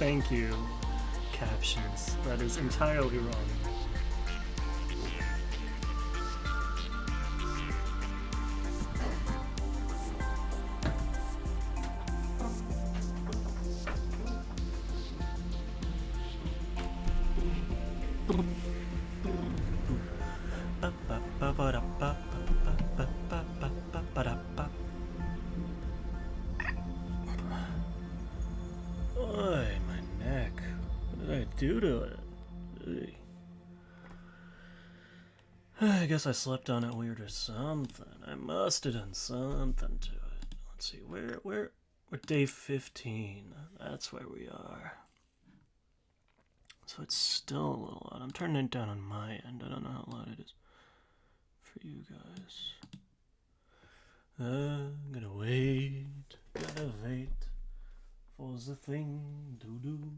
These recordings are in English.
thank you captions. That is entirely wrong. Oy, my neck. What did I do to it? I guess I slept on it weird or something. I must have done something to it. Let's see, we're day 15. That's where we are. So it's still a little loud. I'm turning it down on my end. I don't know how loud it is for you guys. I'm gonna wait. Gotta wait for the thing to do it.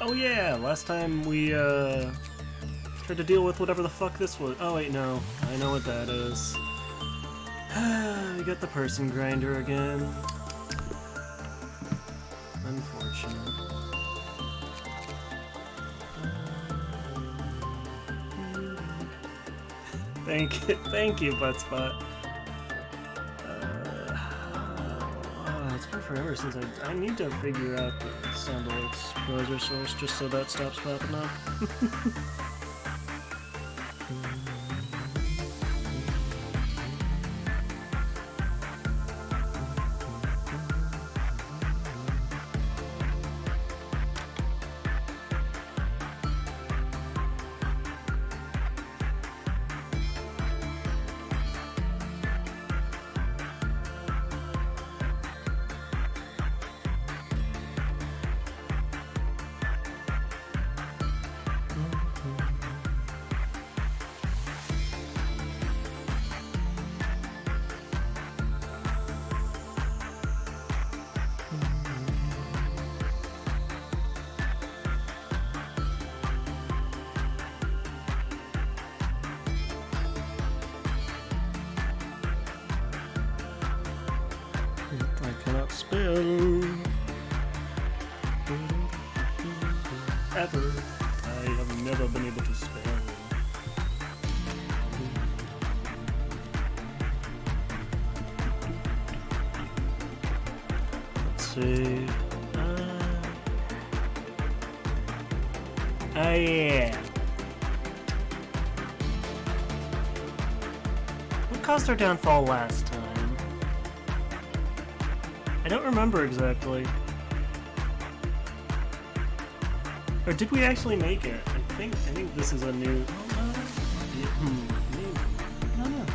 Oh yeah, last time we tried to deal with whatever the fuck this was. Oh wait, no. I know what that is. We got the person grinder again. Unfortunate. Thank you, Buttspot. It's been forever since I need to figure out the sound alerts browser source just so that stops popping up. Spell ever. I have never been able to spell. Let's see. Oh yeah. What caused our downfall last time? I don't remember exactly. Or did we actually make it? I think this is a new. No.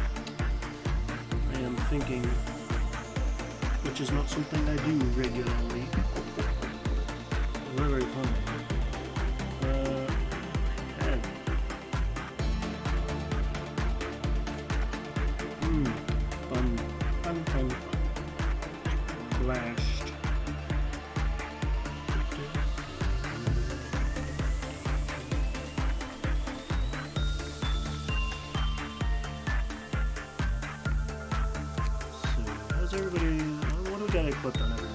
I am thinking, which is not something I do regularly. Very, very funny. Fun. Flashed. So, how's everybody? What do we got equipped on everyone?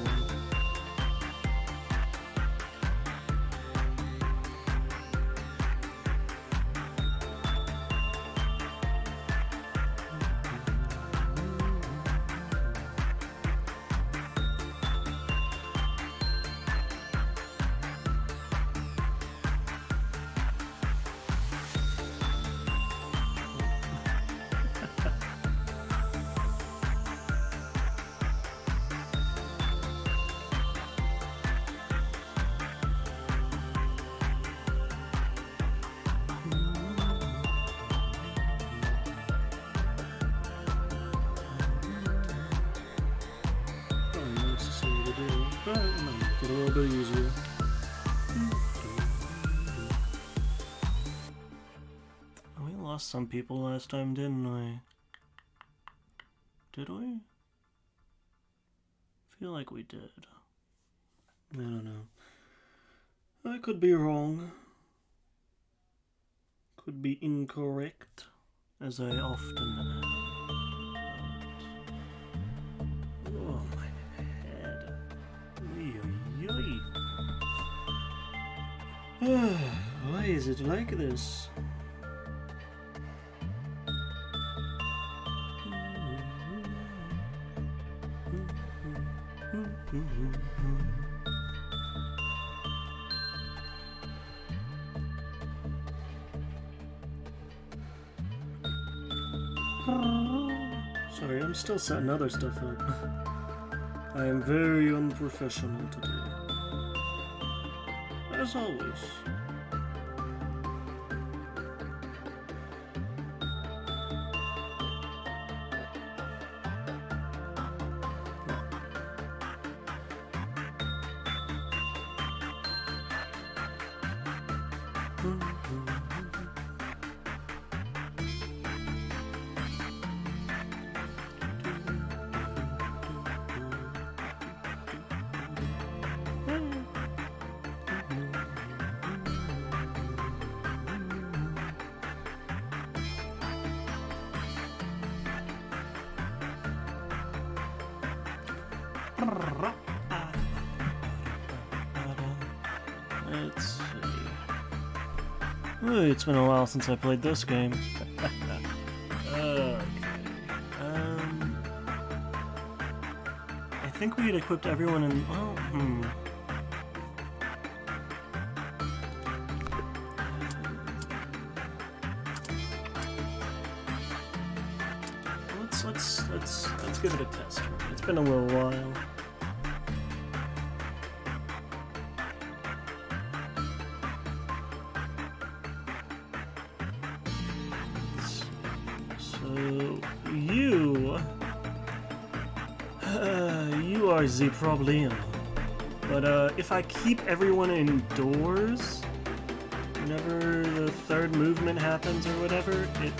Get a little bit easier. We lost some people last time, didn't we? Did we? Feel like we did. I don't know. I could be wrong. Could be incorrect, as I often am. Oh, my head. Why is it like this? Sorry, I'm still setting other stuff up. I am very unprofessional today. As always. Let's see. Ooh, it's been a while since I played this game. Okay. I think we had equipped everyone in. Well, Let's give it a test. It's been a little while. You are the problem. But if I keep everyone indoors, whenever the third movement happens or whatever, it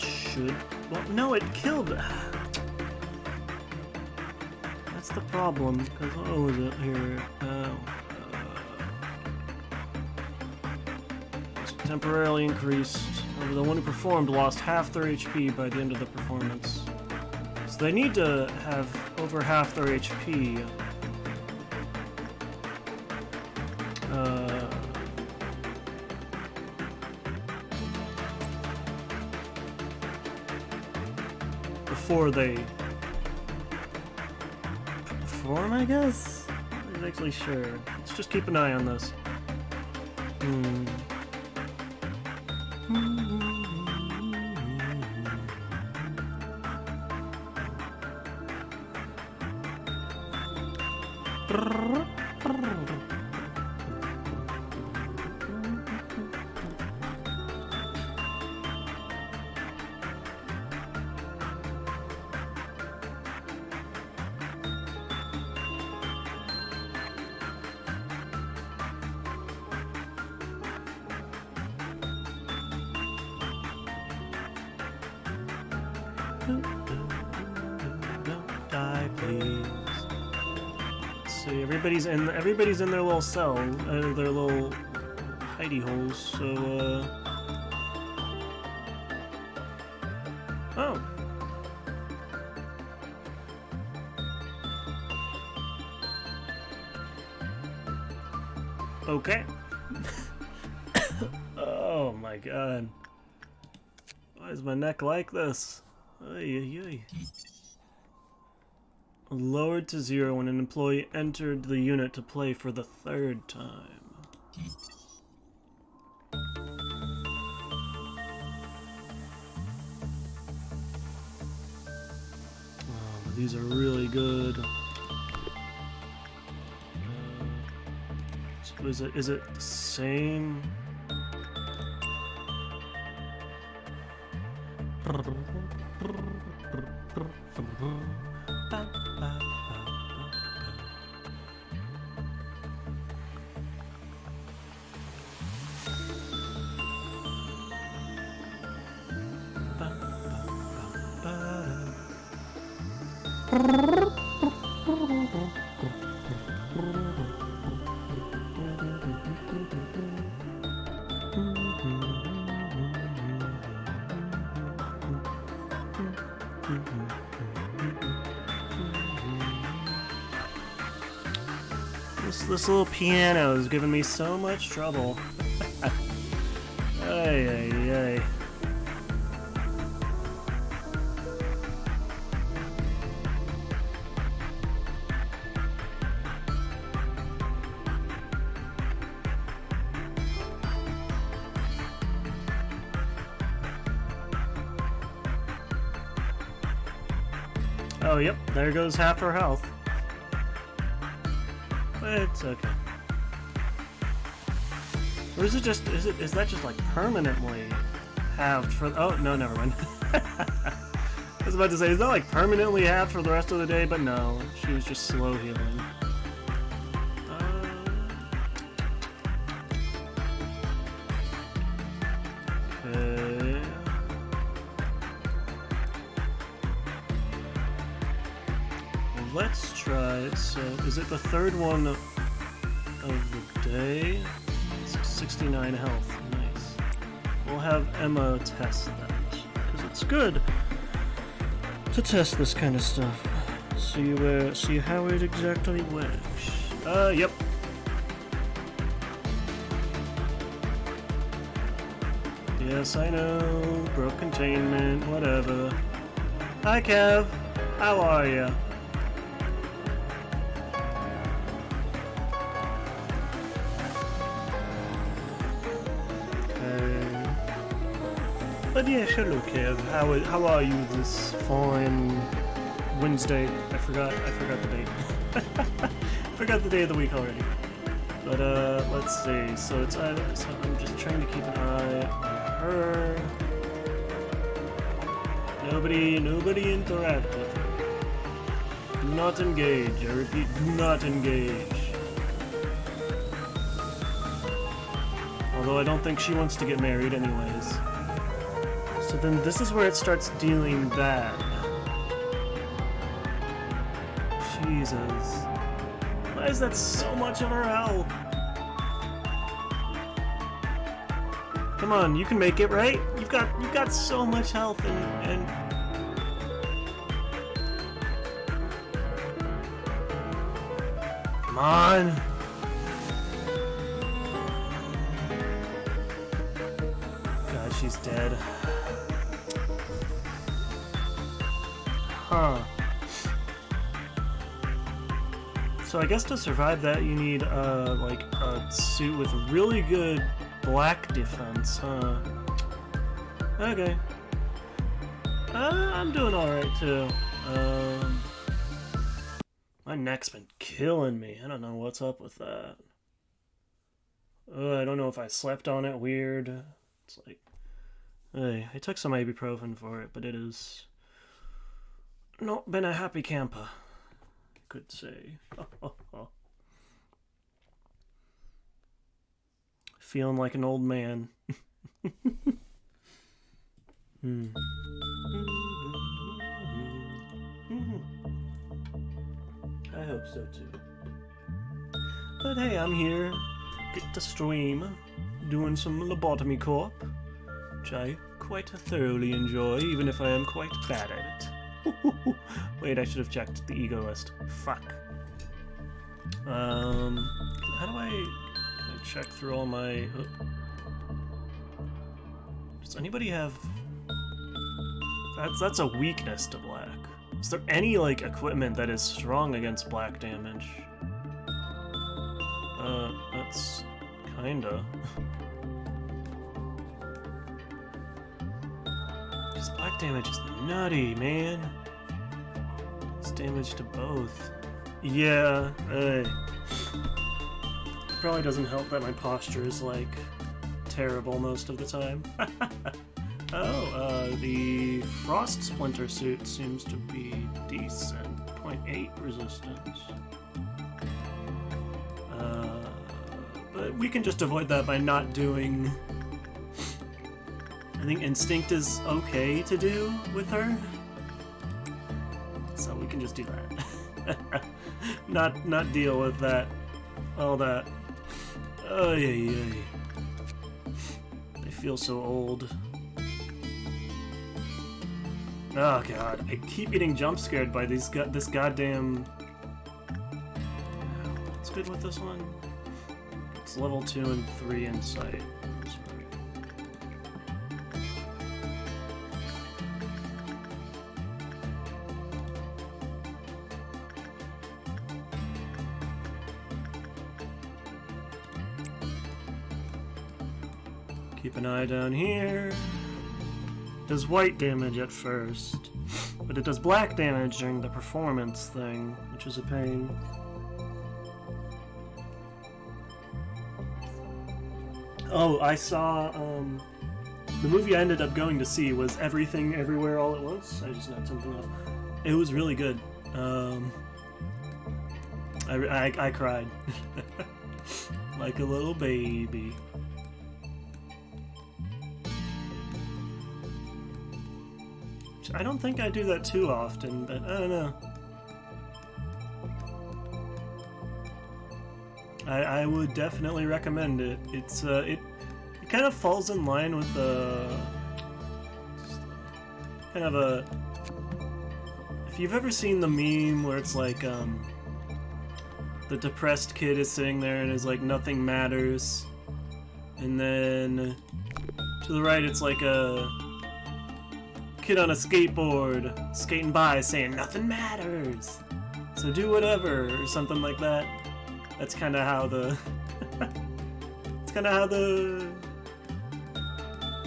should. Well, no, it killed. That's the problem. Because what was it here? It's temporarily increased. The one who performed lost half their HP by the end of the performance. So they need to have over half their HP. Before they perform, I guess? I'm not actually sure. Let's just keep an eye on this. Don't die, please. Let's see, everybody's in their little cell, their little hidey holes. So, oh. Okay. Oh my god. Why is my neck like this? Lowered to 0 when an employee entered the unit to play for the third time. Oh, these are really good. So is it the same? This little piano is giving me so much trouble. Ay, ay, ay. Oh, yep, there goes half her health. It's okay. Or is it just, is that just like permanently halved for, oh, no, never mind. I was about to say, is that like permanently halved for the rest of the day? But no, she was just slow healing. Okay. Well, let's try, so is it the third one of the day? 69 health, nice. We'll have Emma test that, because it's good to test this kind of stuff. See how it exactly works. Yep. Yes, I know. Broke containment, whatever. Hi, Kev. How are ya? But yeah, hello Kev. How are you this fine Wednesday? I forgot the date. Forgot the day of the week already. But let's see. So it's so I'm just trying to keep an eye on her. Nobody interact with her. Do not engage. I repeat, do not engage. Although I don't think she wants to get married anyways. So then this is where it starts dealing bad. Jesus. Why is that so much of her health? Come on, you can make it, right? You've got so much health and come on. God, she's dead. Huh. So I guess to survive that you need like a suit with really good black defense, huh? Okay. I'm doing alright too. My neck's been killing me. I don't know what's up with that. I don't know if I slept on it weird. It's like, hey, I took some ibuprofen for it, but it is not been a happy camper, I could say. Feeling like an old man. I hope so too. But hey, I'm here. Get to stream. Doing some Lobotomy Corp, which I quite thoroughly enjoy, even if I am quite bad at it. Wait, I should have checked the ego list. Fuck. How do I check through all my... Does anybody have... That's a weakness to black. Is there any, like, equipment that is strong against black damage? That's... kinda. This black damage is nutty, man. It's damage to both. Yeah, probably doesn't help that my posture is, like, terrible most of the time. Oh, the Frost Splinter suit seems to be decent. 0.8 resistance. But we can just avoid that by not doing... I think Instinct is okay to do with her. So we can just do that. not deal with that. All that. Oh yeah. They feel so old. Oh god, I keep getting jump scared by this goddamn... What's good with this one? It's level 2 and 3 in sight. Keep an eye down here. Does white damage at first, but it does black damage during the performance thing, which is a pain. Oh, I saw, the movie I ended up going to see was Everything Everywhere All at Once. I just knocked something up. It was really good. I cried. Like a little baby. I don't think I do that too often, but I don't know. I would definitely recommend it. It's it kind of falls in line with the kind of a... If you've ever seen the meme where it's like the depressed kid is sitting there and is like nothing matters, and then to the right it's like a kid on a skateboard skating by saying nothing matters, so do whatever, or something like that. That's kind of how the it's kind of how the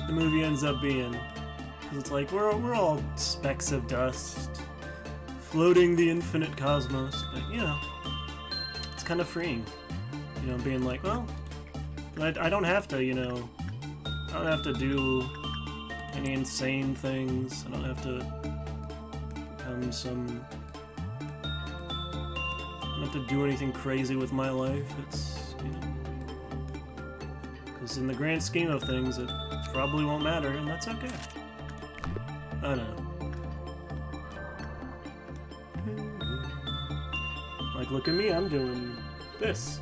movie ends up being. 'Cause it's like we're all specks of dust floating the infinite cosmos, but you know, it's kind of freeing, you know, being like, well, I don't have to, you know, I don't have to do any insane things. I don't have to become some... I don't have to do anything crazy with my life. It's, you know... Because in the grand scheme of things, it probably won't matter, and that's okay. I know. Like, look at me, I'm doing this.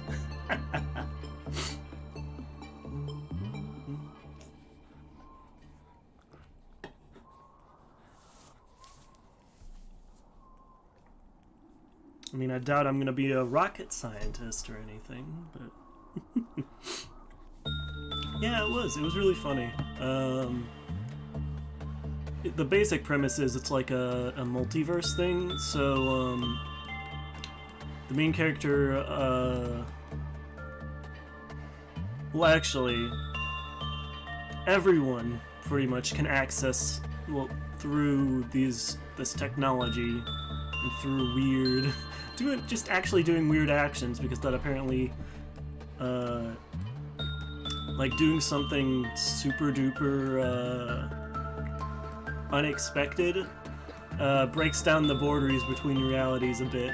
I mean, I doubt I'm gonna be a rocket scientist or anything, but... Yeah, it was really funny. The basic premise is it's like a multiverse thing, so, the main character, well, actually, everyone pretty much can access, well, through this technology, and through weird... just actually doing weird actions, because that apparently, like doing something super duper, unexpected, breaks down the borders between realities a bit.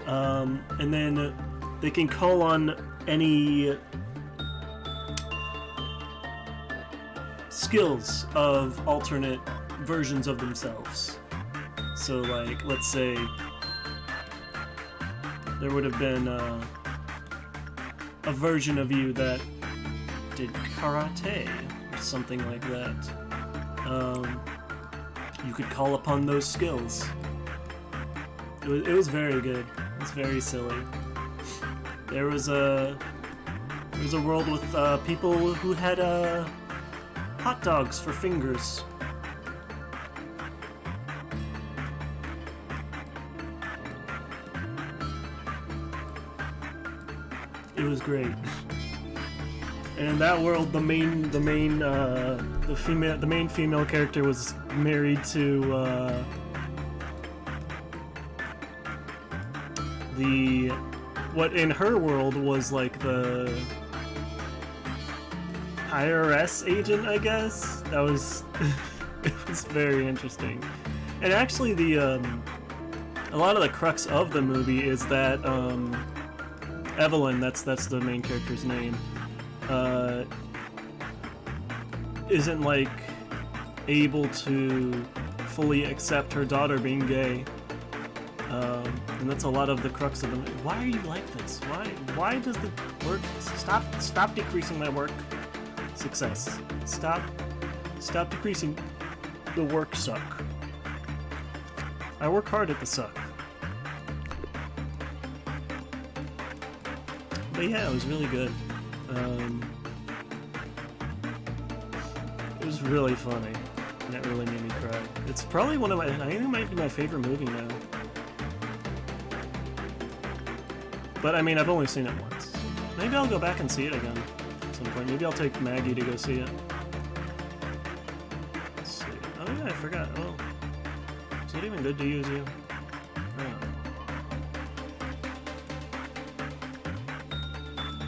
And then they can call on any skills of alternate versions of themselves. So, like, let's say there would have been a version of you that did karate or something like that. You could call upon those skills. It was very good. It was very silly. There was a world with people who had hot dogs for fingers. It was great. And in that world, the main female character was married to what in her world was like the IRS agent, I guess. That was it was very interesting. And actually, a lot of the crux of the movie is that Evelyn, that's the main character's name, isn't like able to fully accept her daughter being gay. And that's a lot of the crux of the movie. Why are you like this? Why does the work... Stop decreasing my work success. Stop decreasing the work suck. I work hard at the suck. But yeah, it was really good. It was really funny. And it really made me cry. It's probably one of my... I think it might be my favorite movie now. But I mean, I've only seen it once. Maybe I'll go back and see it again at some point. Maybe I'll take Maggie to go see it. Let's see. Oh yeah, I forgot. Oh. Is it even good to use you? Oh.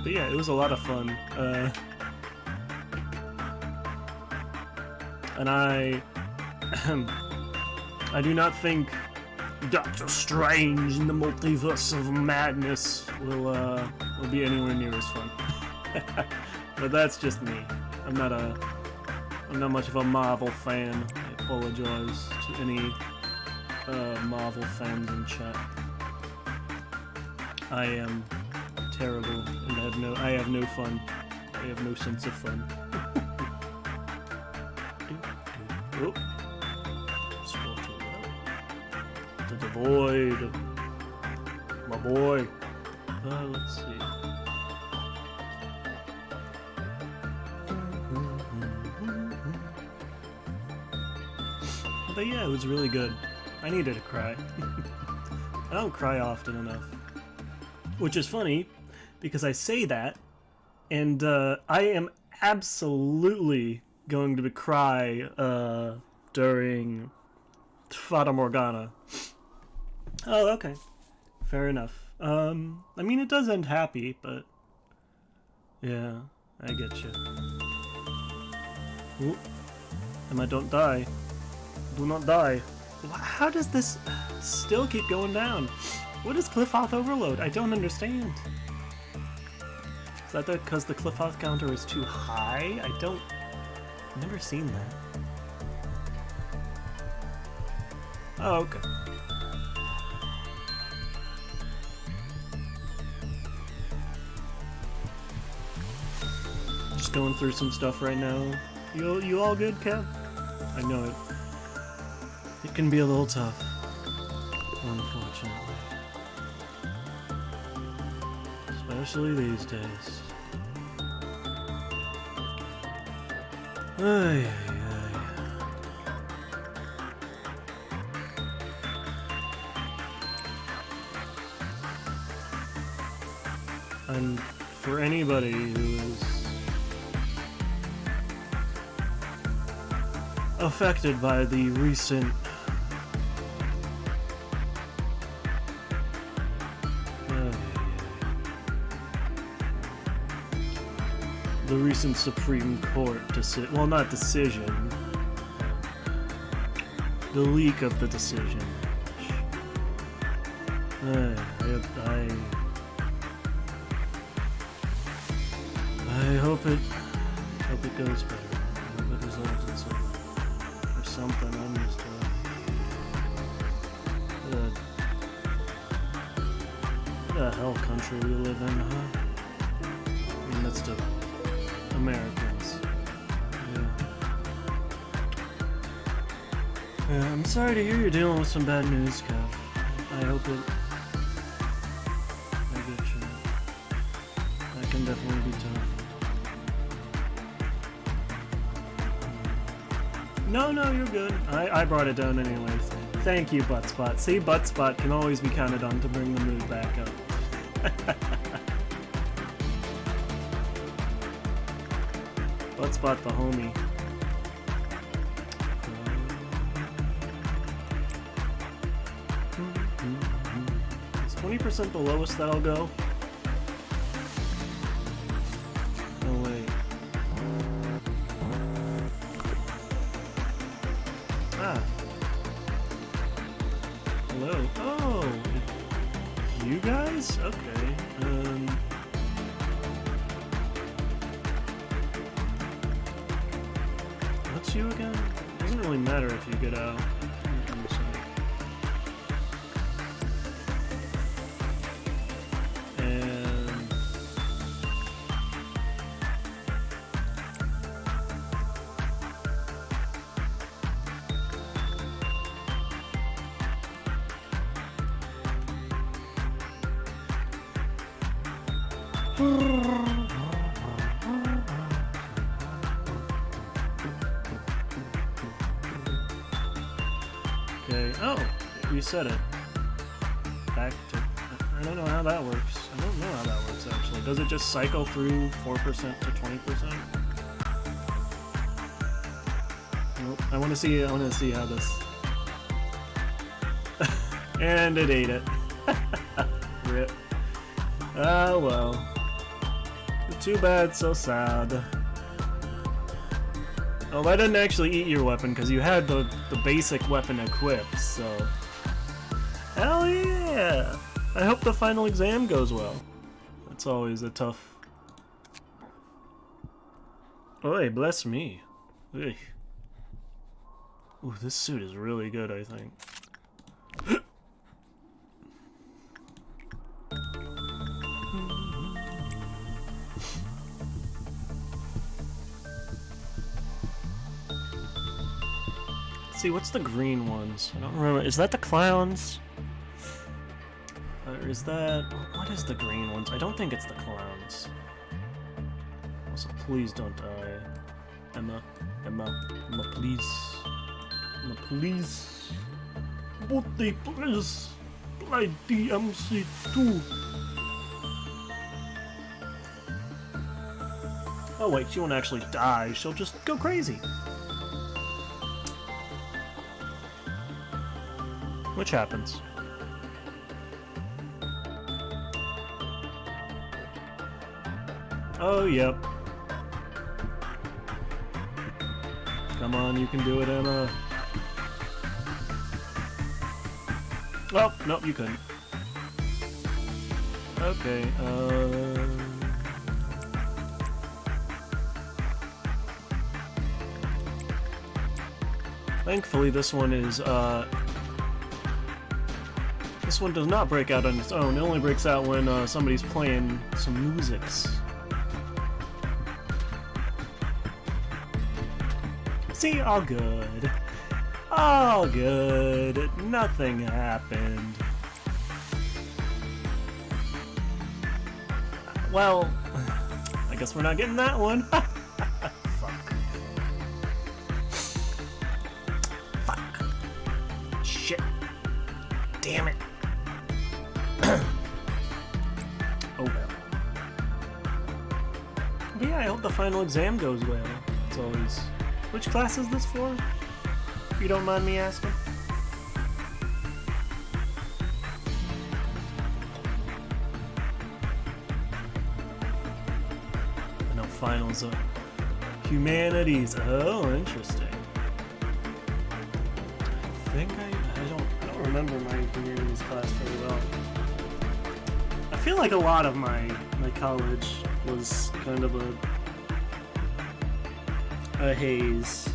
But yeah, it was a lot of fun. And I do not think Doctor Strange in the Multiverse of Madness will be anywhere near as fun. But that's just me. I'm not much of a Marvel fan. I apologize to any Marvel fans in chat. I am terrible and I have no fun. I have no sense of fun. Oh. To the void. My boy. Let's see. But yeah, it was really good. I needed to cry. I don't cry often enough. Which is funny, because I say that, and I am absolutely going to cry during Fata Morgana. Oh, okay. Fair enough. I mean, it does end happy, but... yeah, I get you. Ooh. Emma, don't die. Do not die. How does this still keep going down? What is Cliff-Off overload? I don't understand. Is that because the Cliff-Off counter is too high? I've never seen that. Oh, okay. Just going through some stuff right now. You all good, Kev? I know it. It can be a little tough, unfortunately. Especially these days. Ay, ay, ay. And for anybody who is affected by the recent Supreme Court decision, well, not decision, the leak of the decision. I hope it goes better. I hope it results in something. I'm just what a hell country we live in, huh? I mean, that's the Americans. Yeah, I'm sorry to hear you're dealing with some bad news, Kev. I hope it... I get you. That can definitely be tough. No, you're good. I brought it down anyways. Thank you, Buttspot. See, Buttspot can always be counted on to bring the mood back up. Buttspot the homie. Is 20% the lowest that I'll go? No way. Ah. Hello. Oh! You guys? Okay. What's you again? Doesn't really matter if you get out. Okay. Oh, it reset it. Back to. I don't know how that works. I don't know how that works actually. Does it just cycle through 4% to 20%? Nope. I want to see. I want to see how this. And it ate it. Rip. Ah well. Too bad, so sad. Oh, that didn't actually eat your weapon because you had the basic weapon equipped, so... Hell yeah! I hope the final exam goes well. That's always a tough... Oy, bless me. Ugh. Ooh, this suit is really good, I think. See, what's the green ones? I don't remember. Is that the clowns? Or is that... What is the green ones? I don't think it's the clowns. Also, please don't die. Emma, please. Emma, please. Bote, please. Play DMC2. Oh wait, she won't actually die. She'll just go crazy. Which happens. Oh, yep. Come on, you can do it, Emma. Oh, nope, you couldn't. Okay, thankfully this one is, this one does not break out on its own. It only breaks out when somebody's playing some musics. See, all good. All good. Nothing happened. Well, I guess we're not getting that one. Fuck. Fuck. Shit. Damn it. Oh well. But yeah, I hope the final exam goes well. It's always... Which class is this for? If you don't mind me asking. I know finals are humanities. Oh, interesting. I think I don't remember my humanities class very well. I feel like a lot of my college was kind of a haze.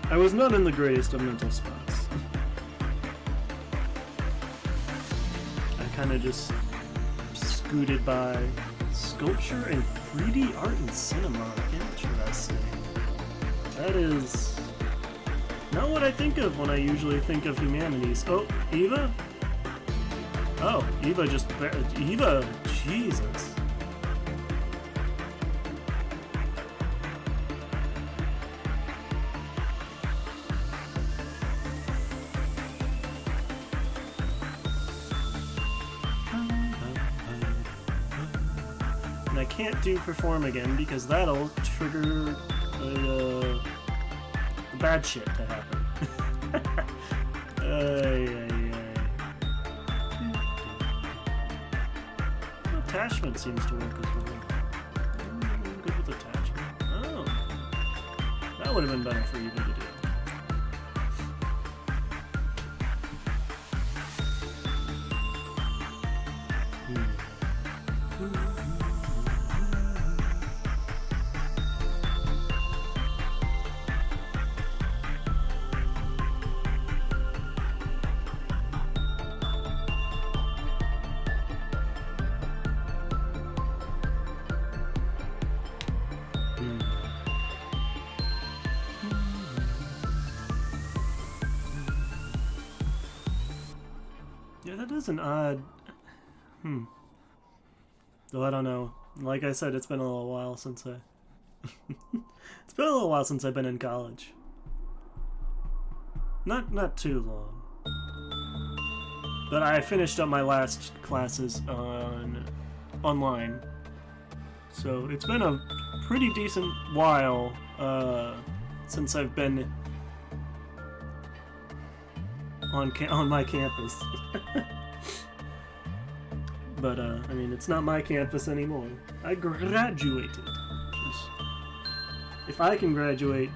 I was not in the greatest of mental spots. I kind of just scooted by sculpture and 3D art and cinema. Interesting. That is not what I think of when I usually think of humanities. Oh, Eva? Oh, Eva just... Eva, Jesus. And I can't do perform again because that'll trigger the bad shit to happen. Attachment seems to work as well. I'm good with attachment. Oh. That would have been better for you to do. Yeah, that is an odd... Though I don't know. Like I said, it's been a little while since I... It's been a little while since I've been in college. Not too long. But I finished up my last classes online. So it's been a pretty decent while since I've been on my campus. But I mean, it's not my campus anymore. I graduated. If I can graduate,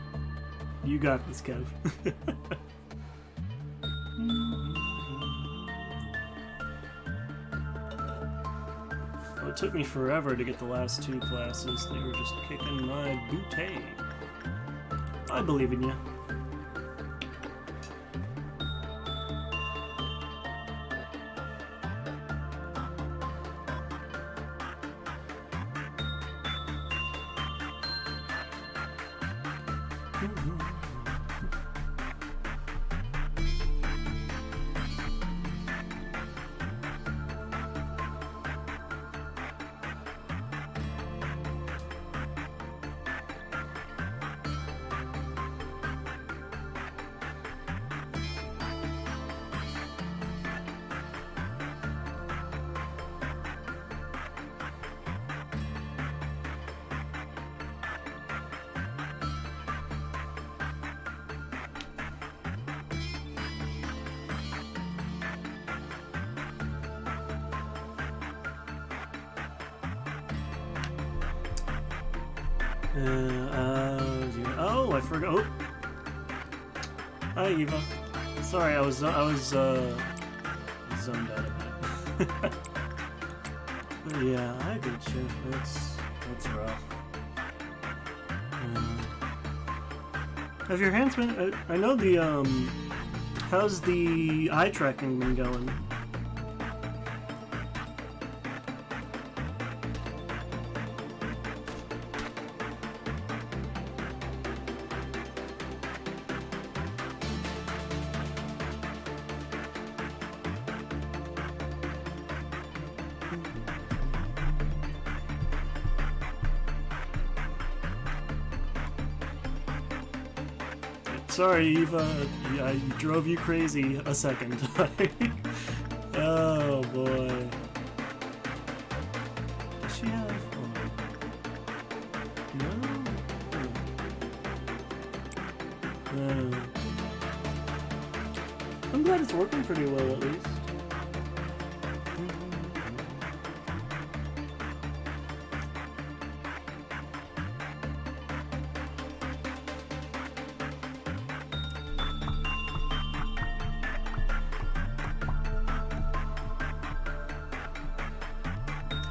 you got this, Kev. Well, it took me forever to get the last 2 classes. They were just kicking my booty. I believe in you. Oh, I forgot. Oh. Hi, Eva. Sorry, I was zoned out a bit. But yeah, I get you. That's rough. Have your hands been? I know the how's the eye tracking been going? Sorry, Eva, I drove you crazy a second time. Oh boy. Does she have? No. I'm glad it's working pretty well at least.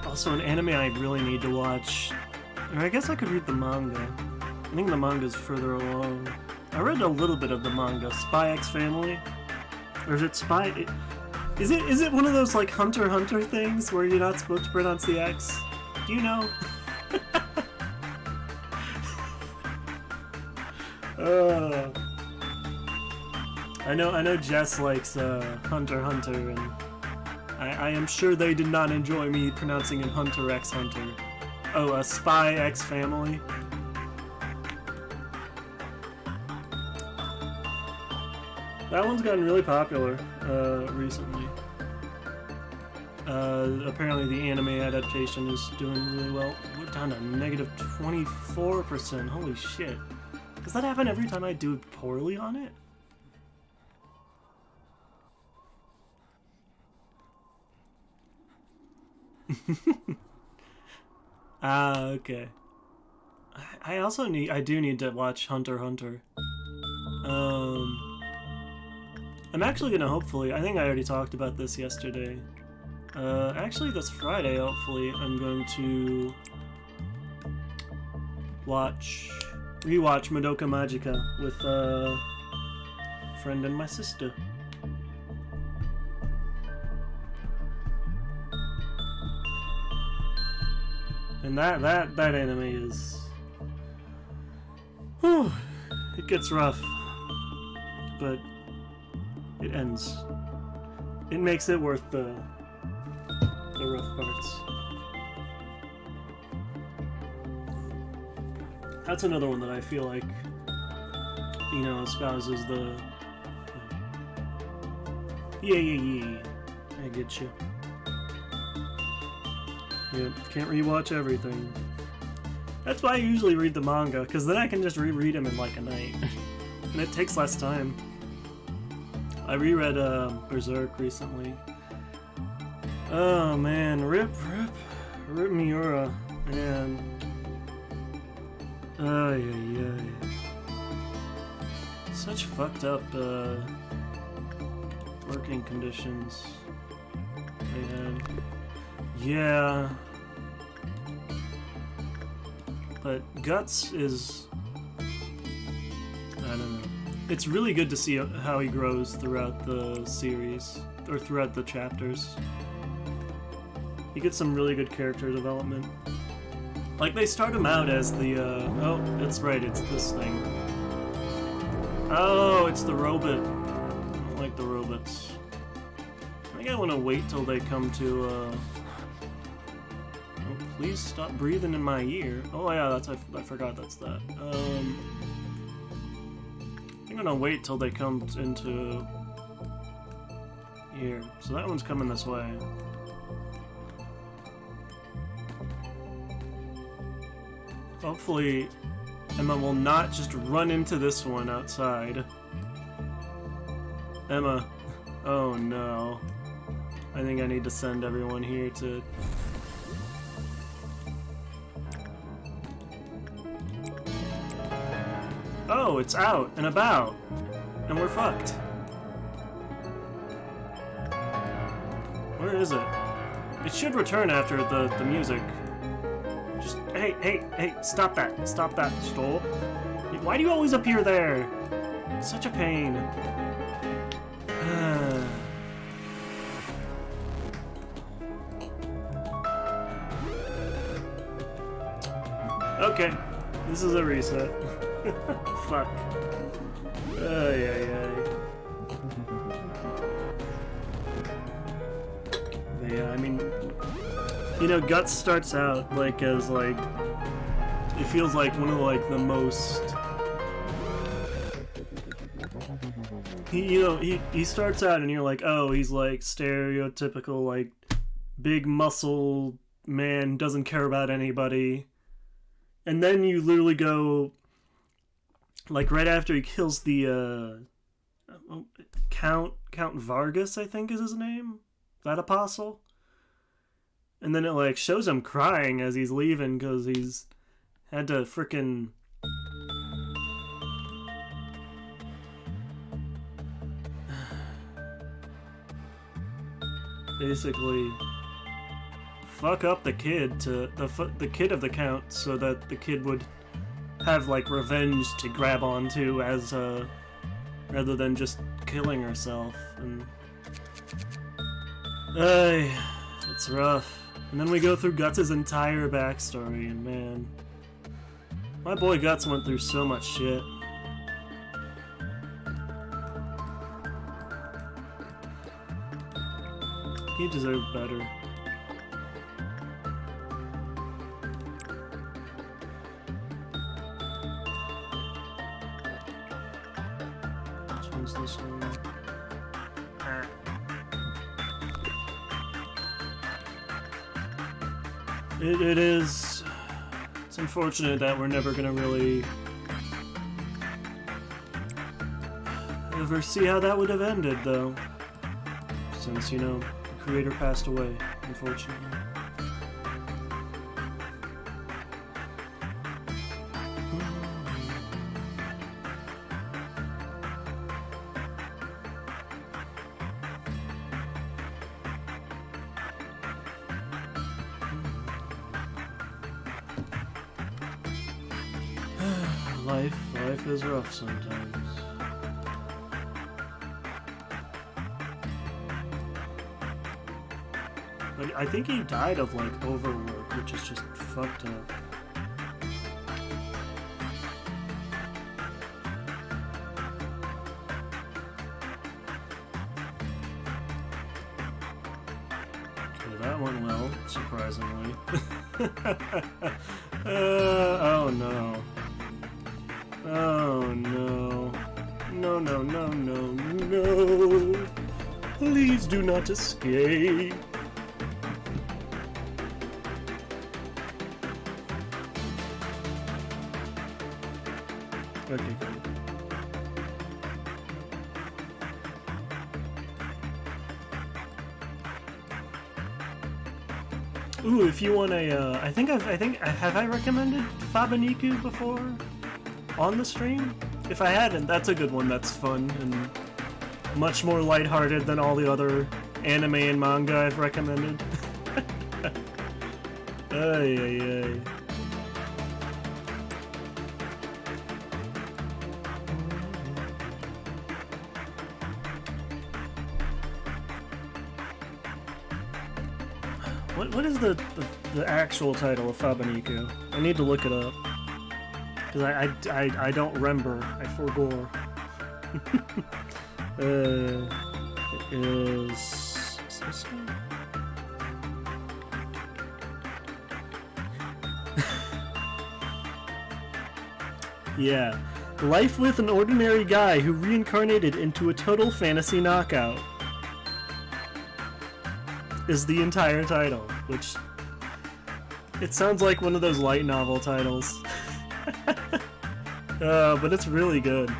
Also, an anime I really need to watch, or I guess I could read the manga. I think the manga's further along. I read a little bit of the manga, Spy X Family, or is it Spy? Is it one of those like Hunter x Hunter things where you're not supposed to pronounce the X? Do you know? I know Jess likes Hunter x Hunter, and I am sure they did not enjoy me pronouncing it Hunter x Hunter. Oh, a Spy X Family. That one's gotten really popular recently. Apparently the anime adaptation is doing really well. We're down to negative 24%. Holy shit. Does that happen every time I do poorly on it? Ah, okay. I do need to watch Hunter x Hunter. I'm actually gonna hopefully, I think I already talked about this yesterday. Actually this Friday, hopefully, I'm going to rewatch Madoka Magica with a friend and my sister. And that anime is... Whew, it gets rough. But it ends. It makes it worth the rough parts. That's another one that I feel like, you know, espouses the... Yeah. I get you. Yep, can't rewatch everything. That's why I usually read the manga, because then I can just reread them in like a night. And it takes less time. I reread Berserk recently. Oh man, rip Miura, man. Ay. Such fucked up working conditions they had. Yeah. But Guts is... I don't know. It's really good to see how he grows throughout the series, or throughout the chapters. You get some really good character development. Like, they start him out as the, oh, that's right, it's this thing. Oh, it's the robot. I don't like the robots. I think I want to wait till they come to, oh, please stop breathing in my ear. Oh yeah, that's, I forgot that's that. I'm gonna wait till they come into here. So that one's coming this way. Hopefully, Emma will not just run into this one outside. Emma. Oh no. I think I need to send everyone here to... Oh, it's out and about. And we're fucked. Where is it? It should return after the music. Just, hey, stop that. Stop that, Stoll. Why do you always appear there? It's such a pain. Okay, this is a reset. Fuck. Ay. Yeah, I mean, you know, Guts starts out like as like, it feels like one of like the most, he starts out and you're like, oh, he's like stereotypical like big muscle man, doesn't care about anybody. And then you literally go, like, right after he kills the, Count Vargas, I think is his name? That apostle? And then it, like, shows him crying as he's leaving because he's had to frickin'... basically... fuck up the kid to the kid of the count so that the kid would have like revenge to grab onto as rather than just killing herself. And it's rough. And then we go through Guts' entire backstory, and man, my boy Guts went through so much shit. He deserved better. This one. It is... It's unfortunate that we're never gonna really ever see how that would have ended, though. Since, you know, the creator passed away, unfortunately. Life is rough sometimes. But I think he died of like overwork, which is just fucked up. Okay, that went well, surprisingly. Oh no. Oh no. No, no, no, no, no. Please do not escape. Okay, good. Ooh, if you want a, I think have I recommended Fabaniku before on the stream? If I hadn't, that's a good one. That's fun and much more lighthearted than all the other anime and manga I've recommended. Ay, ay, ay. What is the actual title of Fabaniku? I need to look it up. Because I don't remember. I forgor. It is this one? Yeah. Life with an ordinary guy who reincarnated into a total fantasy knockout is the entire title, which it sounds like one of those light novel titles. But it's really good.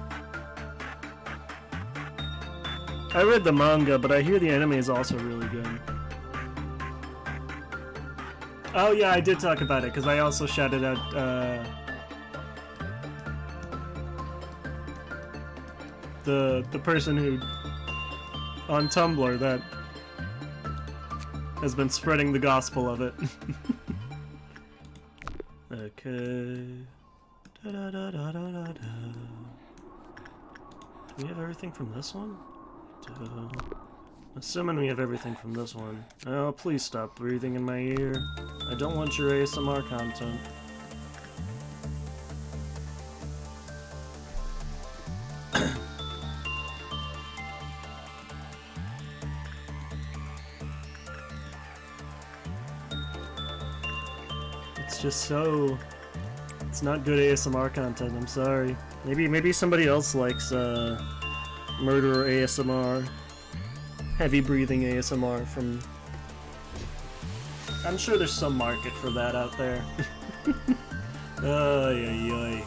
I read the manga, but I hear the anime is also really good. Oh yeah, I did talk about it, because I also shouted out the person who on Tumblr that has been spreading the gospel of it. Okay. Do we have everything from this one? Assuming we have everything from this one. Oh, please stop breathing in my ear. I don't want your ASMR content. It's just so... It's not good ASMR content, I'm sorry. Maybe somebody else likes murderer ASMR. Heavy breathing ASMR from... I'm sure there's some market for that out there. Ay, ay, ay.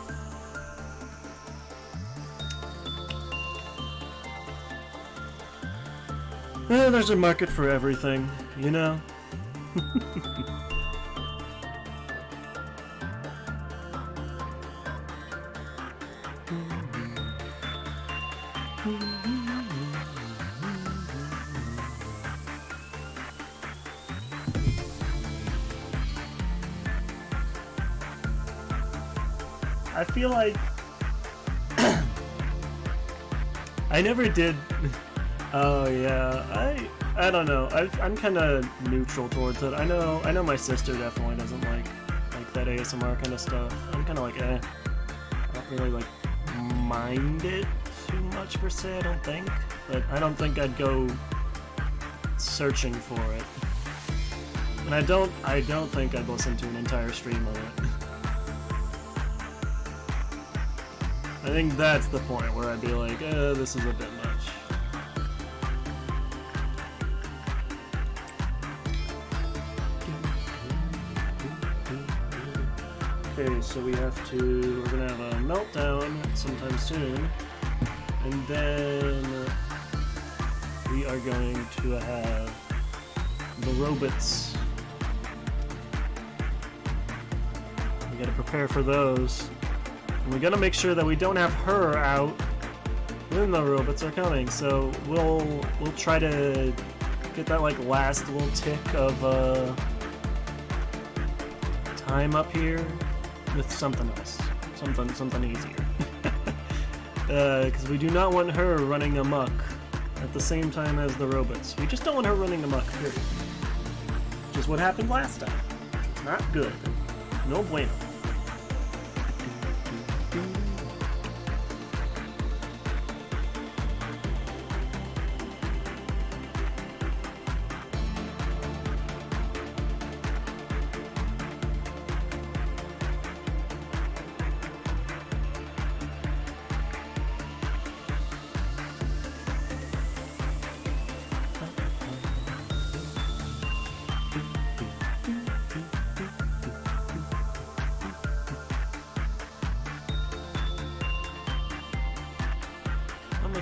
Well, there's a market for everything, you know? I feel like I never did. Oh yeah, I don't know. I'm kind of neutral towards it. I know my sister definitely doesn't like that ASMR kind of stuff. I'm kind of like I don't really like mind it too much per se. I don't think, but I don't think I'd go searching for it. And I don't think I'd listen to an entire stream of it. I think that's the point where I'd be like, this is a bit much. Okay, so we're gonna have a meltdown sometime soon, and then we are going to have the robots. We gotta prepare for those. And we gotta make sure that we don't have her out when the robots are coming. So we'll try to get that like last little tick of time up here with something else, something easier. Because we do not want her running amok at the same time as the robots. We just don't want her running amok, period. Which is what happened last time. Which was not good. No bueno.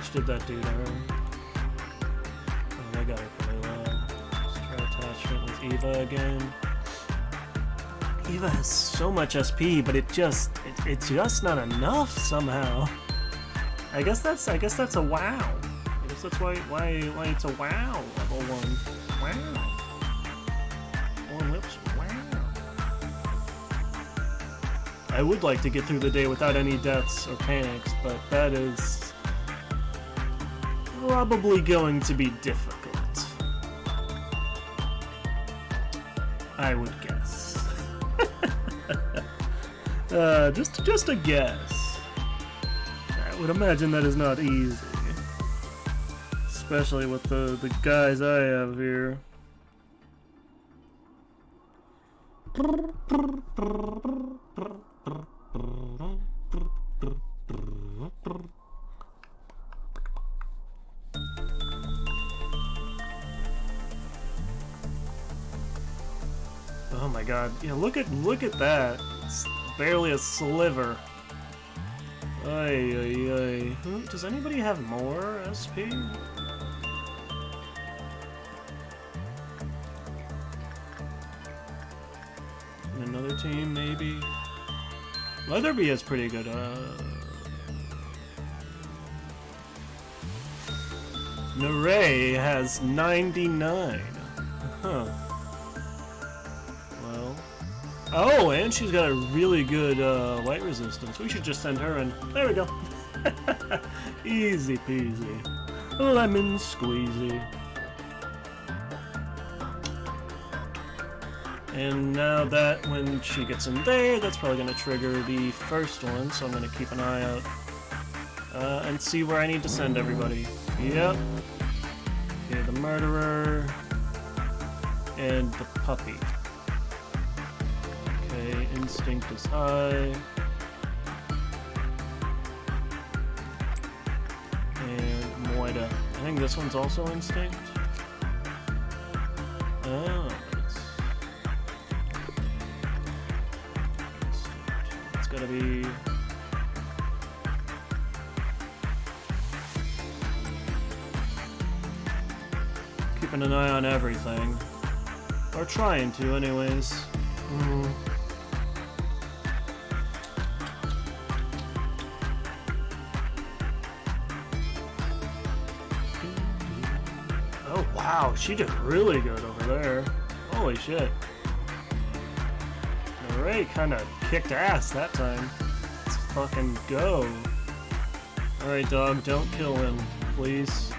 much did that do to her? Oh, they got her pretty low. Let's try attachment with Eva again. Eva has so much SP, but it's just not enough somehow. I guess that's a wow. I guess that's why it's a wow level 1. Wow. One lips. Wow. I would like to get through the day without any deaths or panics, but that is probably going to be difficult. I would guess. Just a guess. I would imagine that is not easy. Especially with the guys I have here. Oh my god. Yeah, look at that. It's barely a sliver. Ay, ay, ay. Does anybody have more SP? Another team, maybe? Leatherby is pretty good. Naray has 99. Huh. Well. Oh, and she's got a really good light resistance. We should just send her in. There we go. Easy peasy. Lemon squeezy. And now that when she gets in there, that's probably going to trigger the first one, so I'm going to keep an eye out and see where I need to send everybody. Yep. Okay, the murderer and the puppy. Okay, instinct is high. And Moida. I think this one's also instinct. Oh. Gotta be keeping an eye on everything, or trying to, anyways. Oh wow, she did really good over there. Holy shit. Ray kind of kicked ass that time. Let's fucking go. Alright, dog, don't kill him, please.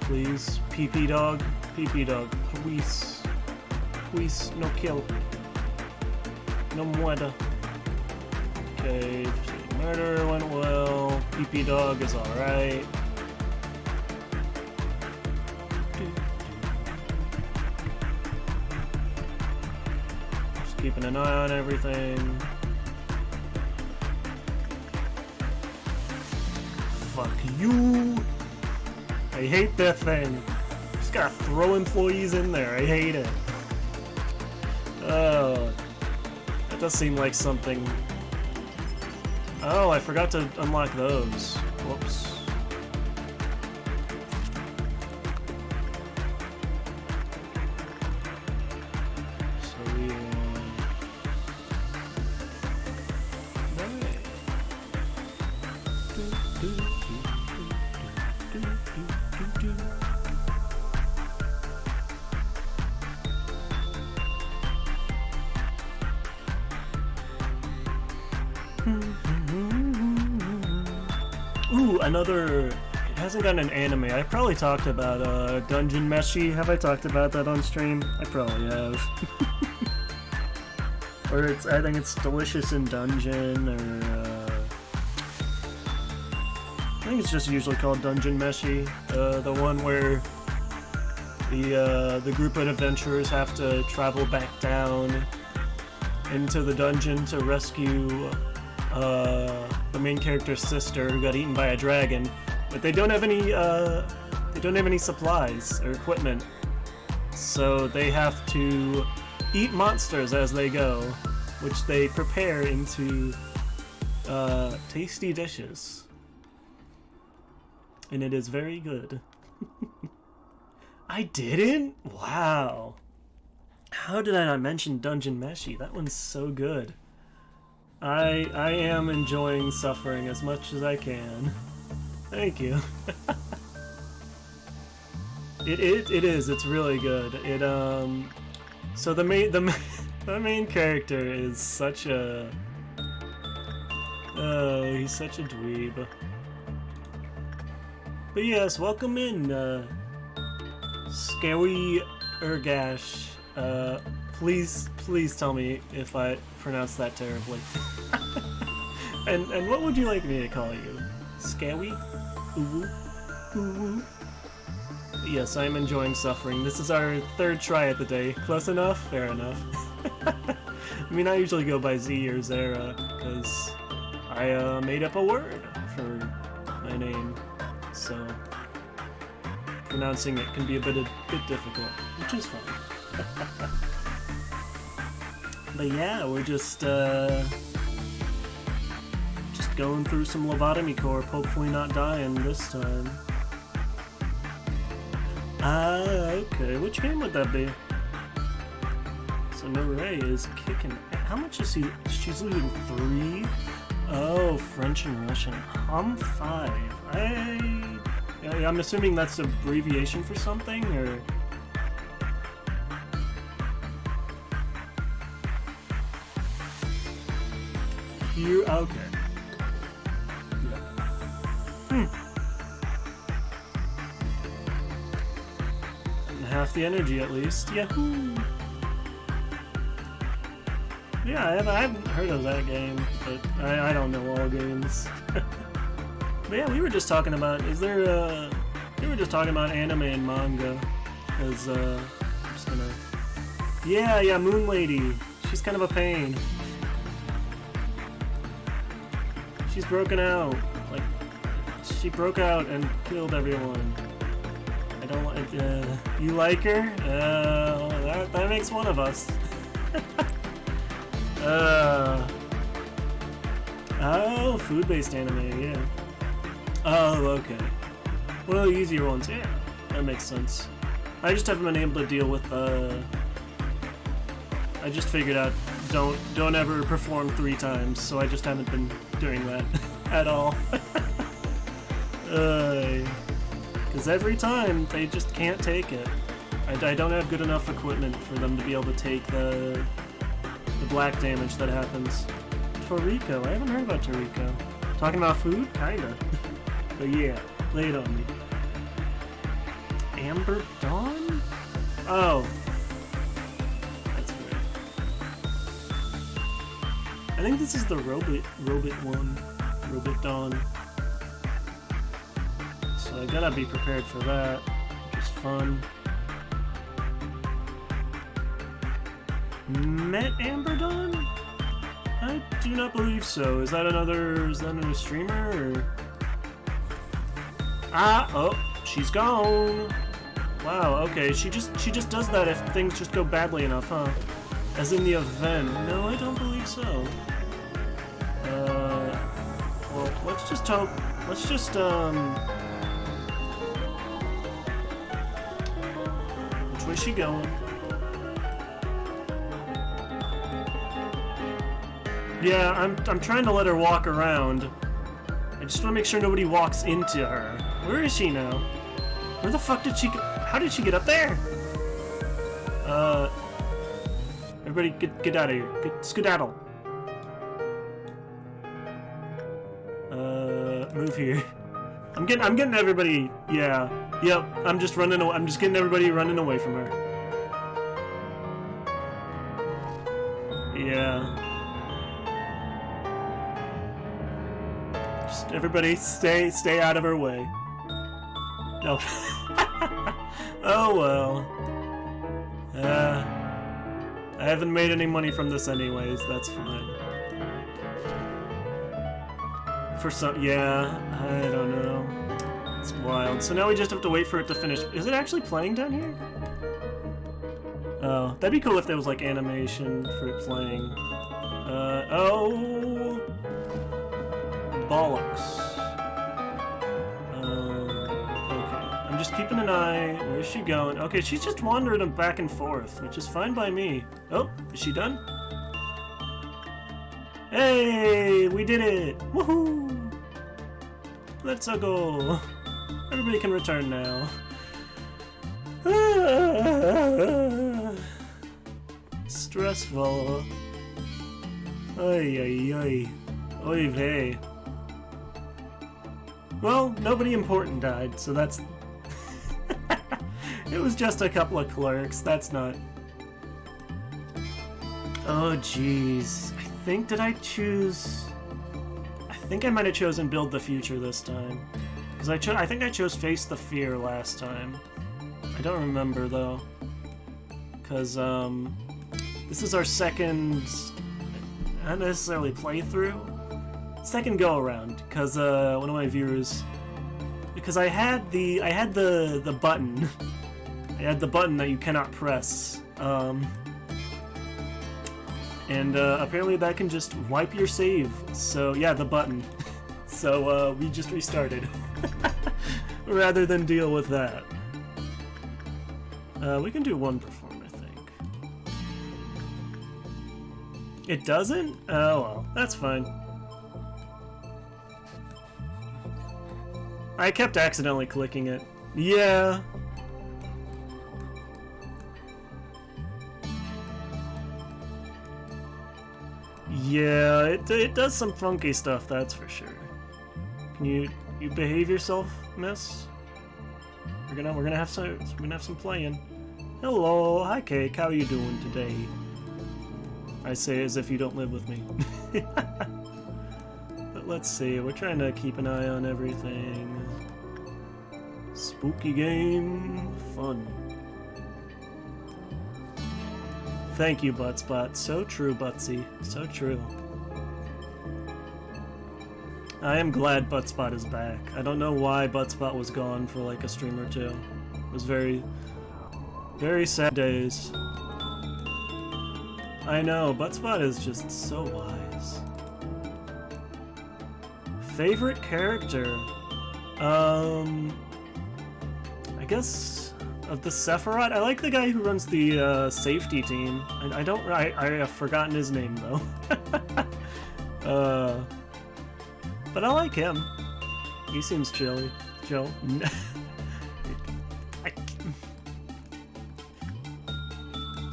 Please. PP dog. PP dog. Please. Please, no kill. No muerda. Okay, murder went well. PP dog is alright. Keeping an eye on everything. Fuck you! I hate that thing. Just gotta throw employees in there. I hate it. Oh, that does seem like something. Oh, I forgot to unlock those. Whoops. Ooh, another. It hasn't gotten an anime. I probably talked about Dungeon Meshi. Have I talked about that on stream? I probably have. Or it's. I think it's Delicious in Dungeon, or I think it's just usually called Dungeon Meshi. The one where the group of adventurers have to travel back down into the dungeon to rescue the main character's sister who got eaten by a dragon, but they don't have any supplies or equipment, so they have to eat monsters as they go, which they prepare into tasty dishes. and it is very good. I didn't? Wow. How did I not mention Dungeon Meshi? That one's so good. I am enjoying suffering as much as I can. Thank you. It is. It's really good. It So the main character is such a he's such a dweeb. But yes, welcome in, Scary Urgash. Please tell me if I pronounced that terribly. and what would you like me to call you? Scary? Ooh. Ooh. Yes, I'm enjoying suffering. This is our third try at the day. Close enough? Fair enough. I mean, I usually go by Z or Zara, because I made up a word for my name, so pronouncing it can be a bit difficult, which is fine. But yeah, we're just going through some Lobotomy Corp, hopefully not dying this time. Okay, which game would that be? So Mireille is kicking. How much is he? She's losing 3? Oh, French and Russian. 5. I'm assuming that's abbreviation for something, or? Here, okay. Yeah. Half the energy at least. Yahoo! Yeah, I haven't heard of that game, but I don't know all games. But yeah, we were just talking about, we were just talking about anime and manga, because, I'm just gonna... Yeah, Moon Lady. She's kind of a pain. She's broken out. Like, she broke out and killed everyone. I don't like, you like her? That makes one of us. Oh, food-based anime, yeah. Oh, okay. One of the easier ones, yeah. That makes sense. I just haven't been able to deal with, I just figured out, don't ever perform 3 times, so I just haven't been doing that at all. Because every time, they just can't take it. I don't have good enough equipment for them to be able to take the black damage that happens. Toriko, I haven't heard about Toriko. Talking about food? Kinda. But yeah, lay it on me. Amber Dawn? Oh. That's weird. I think this is the Robot one. Robot Dawn. So I gotta be prepared for that, which is fun. Met Amber Dawn? I do not believe so. Is that another streamer, or? Oh, she's gone. Wow, okay, she just does that if things just go badly enough, huh? As in the event. No, I don't believe so. Well, let's just hope. Let's just, which way is she going? Yeah, I'm trying to let her walk around. I just want to make sure nobody walks into her. Where is she now? Where the fuck did she go? How did she get up there? Everybody get out of here. Get skedaddle. Move here. I'm getting everybody. Yeah. Yep. I'm just running away. I'm just getting everybody running away from her. Yeah. Just everybody stay out of her way. No. Oh well. I haven't made any money from this anyways, that's fine. For some, yeah, I don't know. It's wild. So now we just have to wait for it to finish. Is it actually playing down here? Oh, that'd be cool if there was like animation for it playing. Oh, bollocks. just keeping an eye. Where's she going? Okay, she's just wandering back and forth, which is fine by me. Oh, is she done? Hey, we did it! Woohoo! Let's go. Everybody can return now. Stressful. Oy, oy, oy. Oy vey. Well, nobody important died, so that's... It was just a couple of clerks, that's not... Oh, jeez. I think, did I choose... I think I might have chosen Build the Future this time. Because I think I chose Face the Fear last time. I don't remember, though. Because, this is our second... not necessarily playthrough. Second go-around, because, one of my viewers... Because I had the button. I had the button that you cannot press. And apparently that can just wipe your save. So yeah, the button. So we just restarted. Rather than deal with that. We can do one perform, I think. It doesn't? Oh well, that's fine. I kept accidentally clicking it. Yeah. Yeah, it does some funky stuff, that's for sure. Can you behave yourself, miss? We're gonna have some playing. Hello, hi Cake, how are you doing today? I say as if you don't live with me. But let's see, we're trying to keep an eye on everything. Spooky game, fun. Thank you, Buttspot. So true, Butsy. So true. I am glad Buttspot is back. I don't know why Buttspot was gone for like a stream or two. It was very, very sad days. I know, Buttspot is just so wise. Favorite character? I guess... Of the Sephiroth, I like the guy who runs the safety team. I have forgotten his name though. But I like him. He seems chill.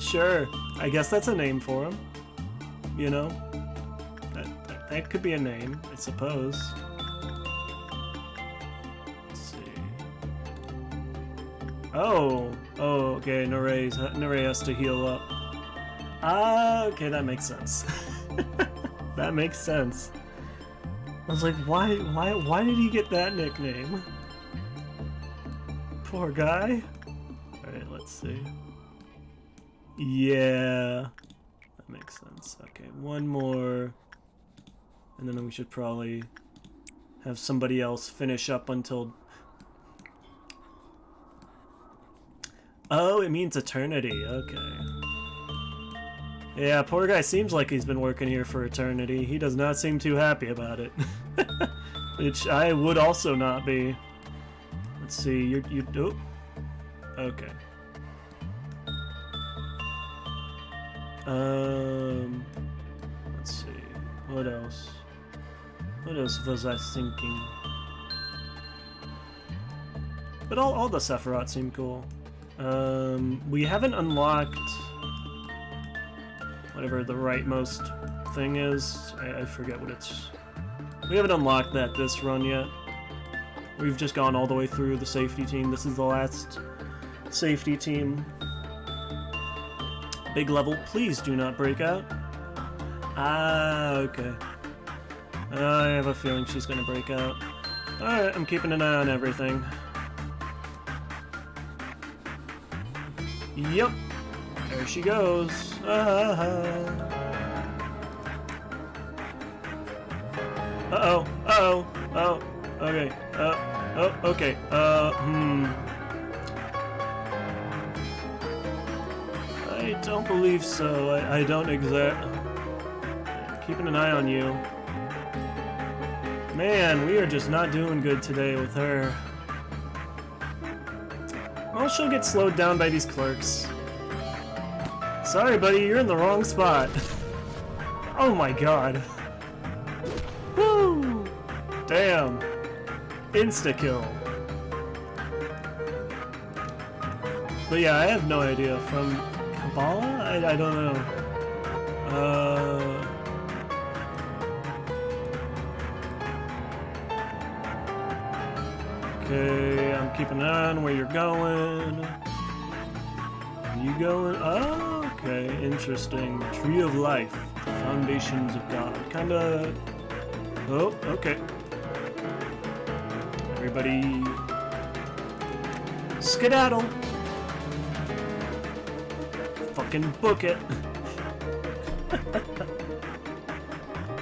Sure, I guess that's a name for him. You know, that could be a name, I suppose. Oh, okay, Nere has to heal up. Ah, okay, that makes sense. That makes sense. I was like, why did he get that nickname? Poor guy. Alright, let's see. Yeah, that makes sense. Okay, one more. And then we should probably have somebody else finish up until... Oh, it means eternity, okay. Yeah, poor guy seems like he's been working here for eternity. He does not seem too happy about it. Which I would also not be. Let's see, you oh. Okay. Let's see, what else? What else was I thinking? But all the Sephiroth seem cool. We haven't unlocked whatever the rightmost thing is. I forget what it's... We haven't unlocked that this run yet. We've just gone all the way through the safety team. This is the last safety team. Big level, please do not break out. Ah, okay. I have a feeling she's gonna break out. Alright, I'm keeping an eye on everything. Yep, there she goes. Uh-oh, uh-oh, oh, okay, oh, okay, I don't believe so, I don't keeping an eye on you. Man, we are just not doing good today with her. she'll get slowed down by these clerks. Sorry, buddy, you're in the wrong spot. Oh my god. Woo! Damn. Insta-kill. But yeah, I have no idea. From Kabbalah? I don't know. Okay, I'm keeping an eye on where you're going. You going? Oh, okay, interesting. Tree of Life, Foundations of God. Kinda. Oh, okay. Everybody, skedaddle. Fucking book it.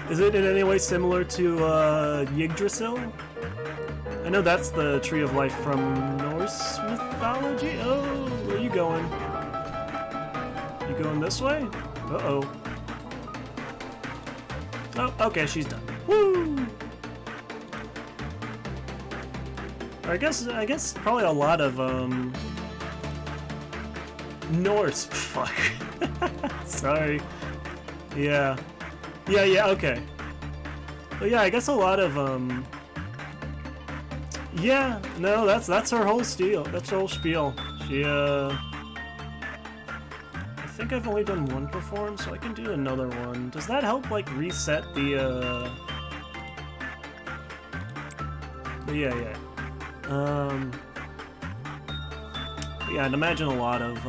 Is it in any way similar to Yggdrasil? I know that's the Tree of Life from Norse mythology. Oh, where are you going? You going this way? Uh-oh. Oh, okay, she's done. Woo! I guess probably a lot of Norse. Fuck. Sorry. Yeah. Yeah, okay. But yeah, I guess a lot of yeah, no, that's her whole spiel. That's her whole spiel. She I think I've only done one performance, so I can do another one. Does that help like reset the yeah. Yeah, I'd imagine a lot of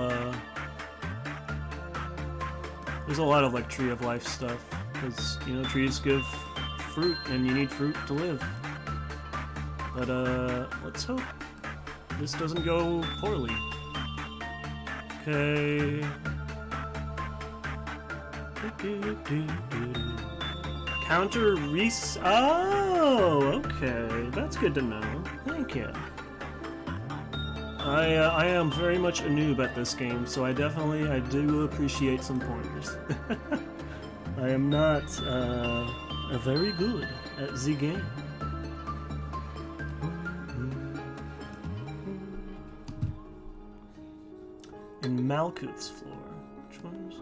there's a lot of like Tree of Life stuff, because you know trees give fruit and you need fruit to live. But let's hope this doesn't go poorly. Okay. Counter res. Oh, okay. That's good to know. Thank you. I am very much a noob at this game, so I do appreciate some pointers. I am not very good at the game. In Malkuth's floor. Which one is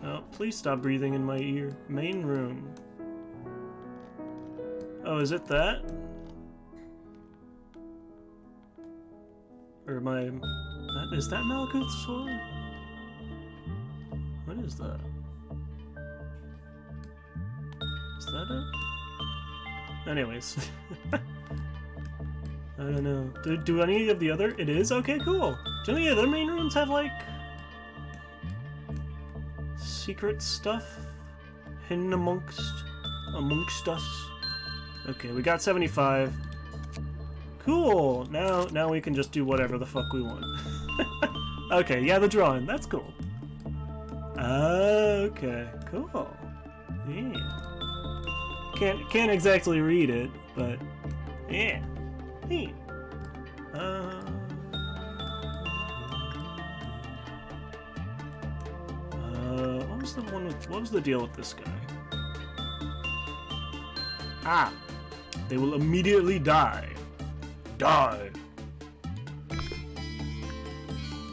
that? Oh, please stop breathing in my ear. Main room. Oh, is it that? Or am I... Is that Malkuth's floor? What is that? Is that it? Anyways. I don't know. Do any of the other... It is? Okay, cool. Do any of the other main rooms have, like... secret stuff? Hidden amongst us? Okay, we got 75. Cool! Now we can just do whatever the fuck we want. Okay, yeah, the drawing. That's cool. Okay, cool. Yeah. Can't exactly read it, but... Yeah. What was the deal with this guy? Ah, they will immediately die. Die.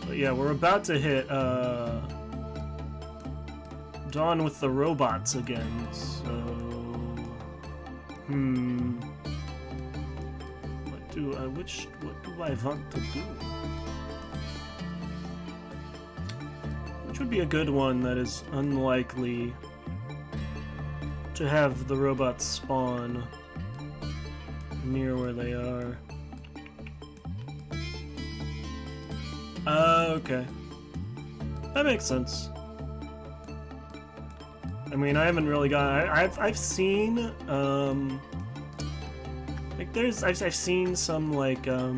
But yeah, we're about to hit Dawn with the robots again. So, what do I want to do? Which would be a good one that is unlikely to have the robots spawn near where they are. Okay. That makes sense. I mean, I haven't really got... I've seen, like, I've seen some, like, I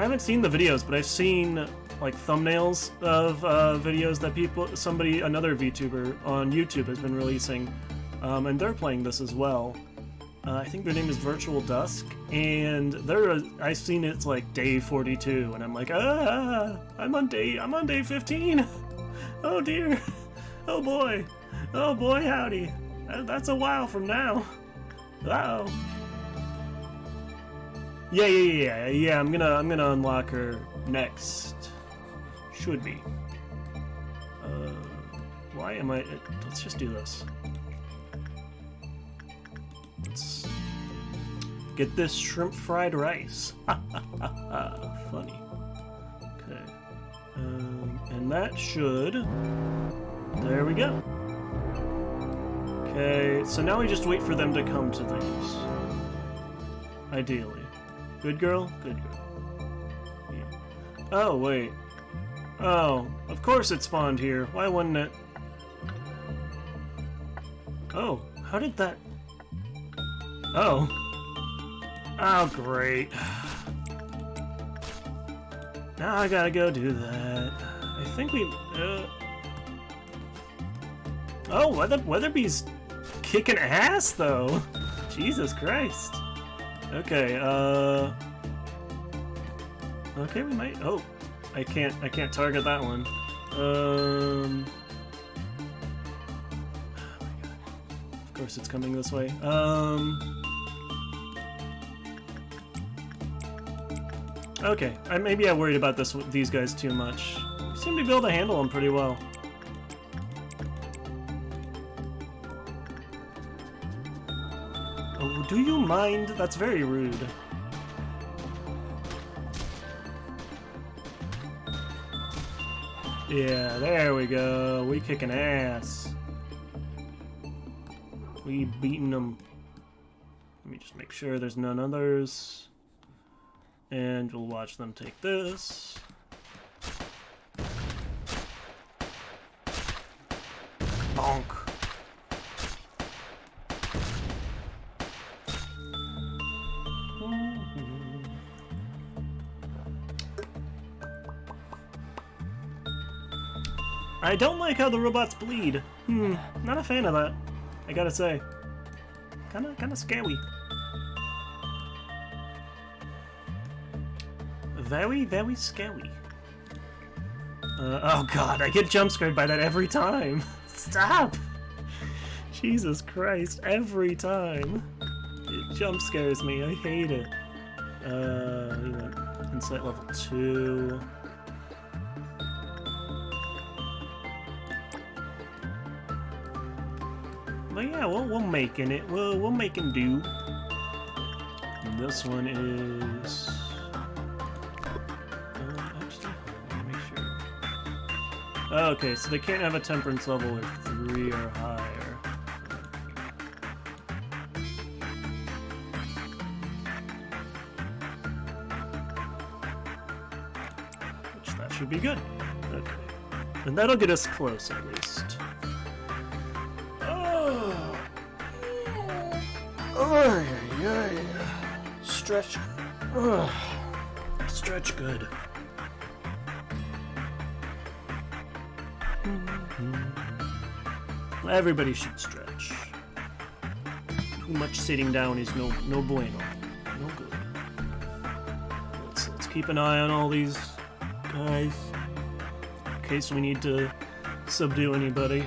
haven't seen the videos, but I've seen, like, thumbnails of, videos that another VTuber on YouTube has been releasing, and they're playing this as well. I think their name is Virtual Dusk, and I've seen it's like day 42, and I'm like, I'm on day 15. Oh dear. Oh boy, howdy. That's a while from now. Uh-oh. Yeah. I'm gonna unlock her next. Should be. Why am I? Let's just do this. Let's get this shrimp fried rice. Funny. Okay. And that should. There we go. Okay, so now we just wait for them to come to these. Ideally. Good girl? Good girl. Yeah. Oh, wait. Oh, of course it spawned here. Why wouldn't it? Oh, how did that... Oh. Oh, great. Now I gotta go do that. I think we... Oh, Weatherby's kicking ass, though. Jesus Christ. Okay, okay, we might... Oh, I can't target that one. Oh my god. Of course it's coming this way. Okay, maybe I worried about these guys too much. We seem to be able to handle them pretty well. Oh, do you mind? That's very rude. Yeah, there we go. We kicking ass. We beating them. Let me just make sure there's none others. And we'll watch them take this. Bonk. I don't like how the robots bleed. Not a fan of that. I gotta say. Kinda scary. Very, very scary. Oh god, I get jump scared by that every time. Stop! Jesus Christ, every time. It jump scares me, I hate it. We went insight level 2. But yeah, we're making it. We're making do. And this one is... actually, let me make sure. Okay, so they can't have a temperance level of 3 or higher. Which that should be good. Okay. And that'll get us close at least. Stretch. Stretch good. Everybody should stretch. Too much sitting down is no bueno. No good. Let's keep an eye on all these guys in case we need to subdue anybody.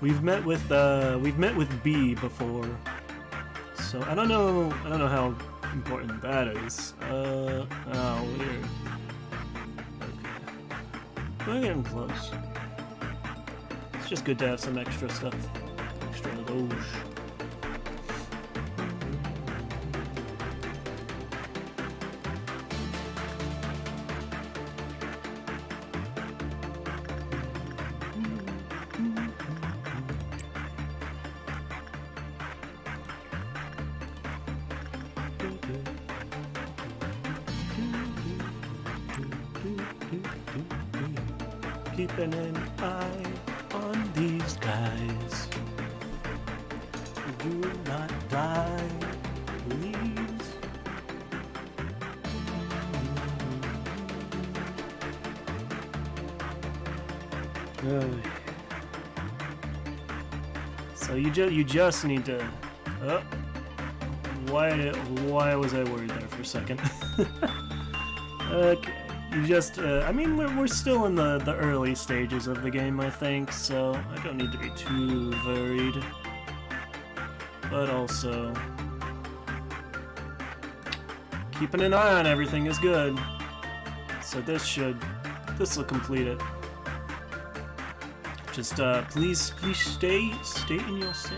We've met with B before, so I don't know how important that is. Oh, weird. Okay, we're getting close. It's just good to have some extra stuff, extra of those. Keeping an eye on these guys. Do not die, please. So you just need to. Oh, why was I worried there for a second? Okay. You just, I mean, we're still in the early stages of the game, I think, so I don't need to be too worried. But also, keeping an eye on everything is good. So this will complete it. Just, please stay in your cell.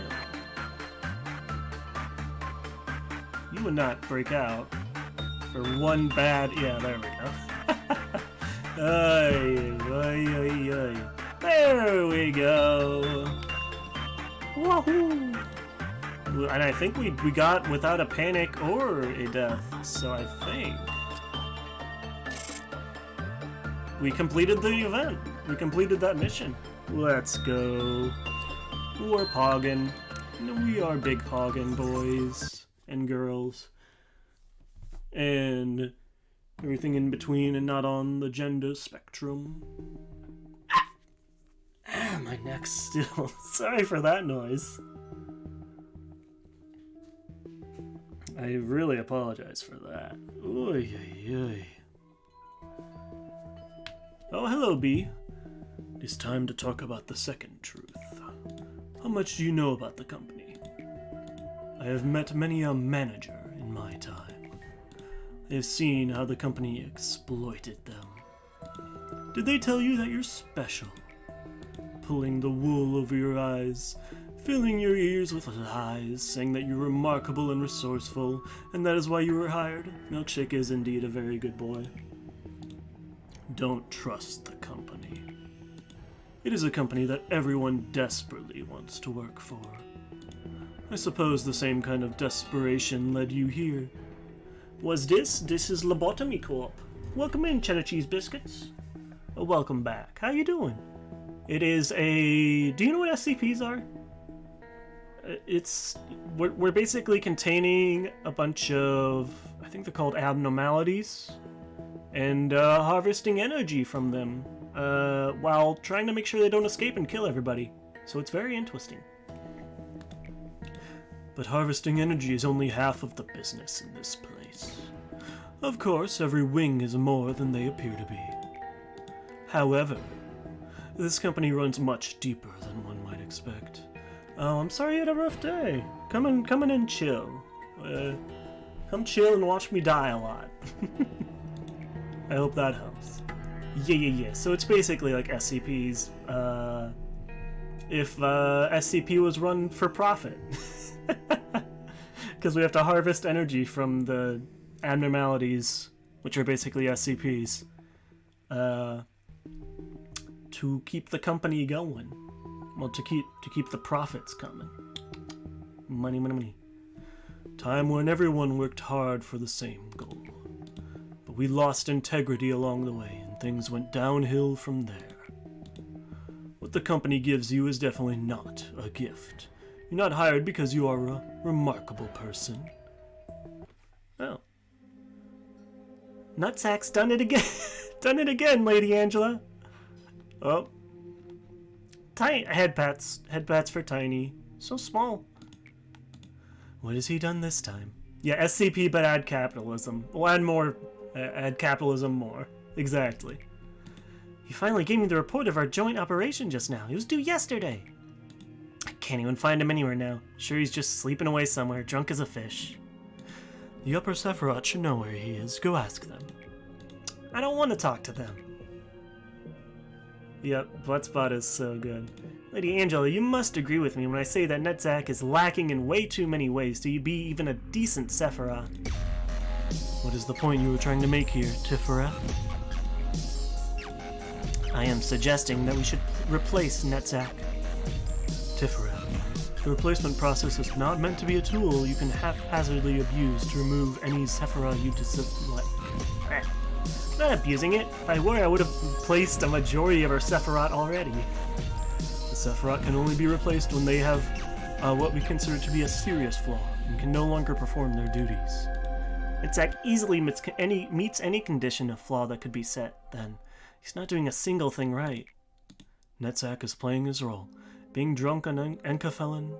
You would not break out for one bad, yeah, there we go. There we go. Woohoo! And I think we got without a panic or a death, so I think we completed the event. We completed that mission. Let's go. We're poggin'. We are big poggin' boys and girls. And everything in between and not on the gender spectrum. My neck's still. Sorry for that noise. I really apologize for that. Oy, oy, oy. Oh, hello, B. It is time to talk about the second truth. How much do you know about the company? I have met many a manager in my time. I have seen how the company exploited them. Did they tell you that you're special? Pulling the wool over your eyes, filling your ears with lies, saying that you're remarkable and resourceful, and that is why you were hired? Milkshake is indeed a very good boy. Don't trust the company. It is a company that everyone desperately wants to work for. I suppose the same kind of desperation led you here. This is Lobotomy Corp. Welcome in, cheddar cheese biscuits. Welcome back. How you doing? It is a... Do you know what SCPs are? We're basically containing a bunch of... I think they're called abnormalities. And harvesting energy from them. While trying to make sure they don't escape and kill everybody. So it's very interesting. But harvesting energy is only half of the business in this place. Of course, every wing is more than they appear to be. However, this company runs much deeper than one might expect. Oh, I'm sorry you had a rough day. Come in and chill. Come chill and watch me die a lot. I hope that helps. Yeah. So it's basically like SCPs. If SCP was run for profit. Because we have to harvest energy from the abnormalities, which are basically SCPs, to keep the company going. Well, to keep the profits coming. Money. Time when everyone worked hard for the same goal. But we lost integrity along the way, and things went downhill from there. What the company gives you is definitely not a gift. You're not hired because you are a remarkable person. Well. Nutsack's done it again. Done it again, Lady Angela. Oh. Tiny head pats for Tiny. So small. What has he done this time? Yeah, SCP, but add capitalism. We'll add more. Add capitalism more. Exactly. He finally gave me the report of our joint operation just now. It was due yesterday. I can't even find him anywhere now. Sure, he's just sleeping away somewhere, drunk as a fish. The Upper Sephiroth should know where he is. Go ask them. I don't want to talk to them. Yep, Buttspot is so good. Lady Angela, you must agree with me when I say that Nutsack is lacking in way too many ways to be even a decent Sephiroth. What is the point you were trying to make here, Tiferet? I am suggesting that we should replace Nutsack. Tiferet, the replacement process is not meant to be a tool you can haphazardly abuse to remove any Sephiroth you dislike. I'm not abusing it. If I were, I would have replaced a majority of our Sephiroth already. The Sephiroth can only be replaced when they have what we consider to be a serious flaw and can no longer perform their duties. Nutsack easily meets any condition of flaw that could be set, then. He's not doing a single thing right. Nutsack is playing his role. Being drunk on Enkafelin,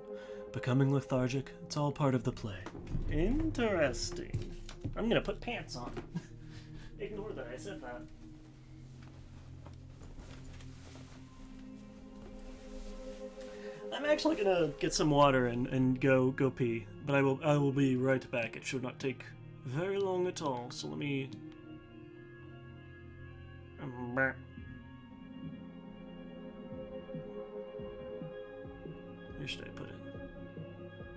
becoming lethargic, it's all part of the play. Interesting. I'm gonna put pants on. Ignore that, I said that. actually gonna get some water and go pee, but I will be right back. It should not take very long at all. So let me. Where should I put it?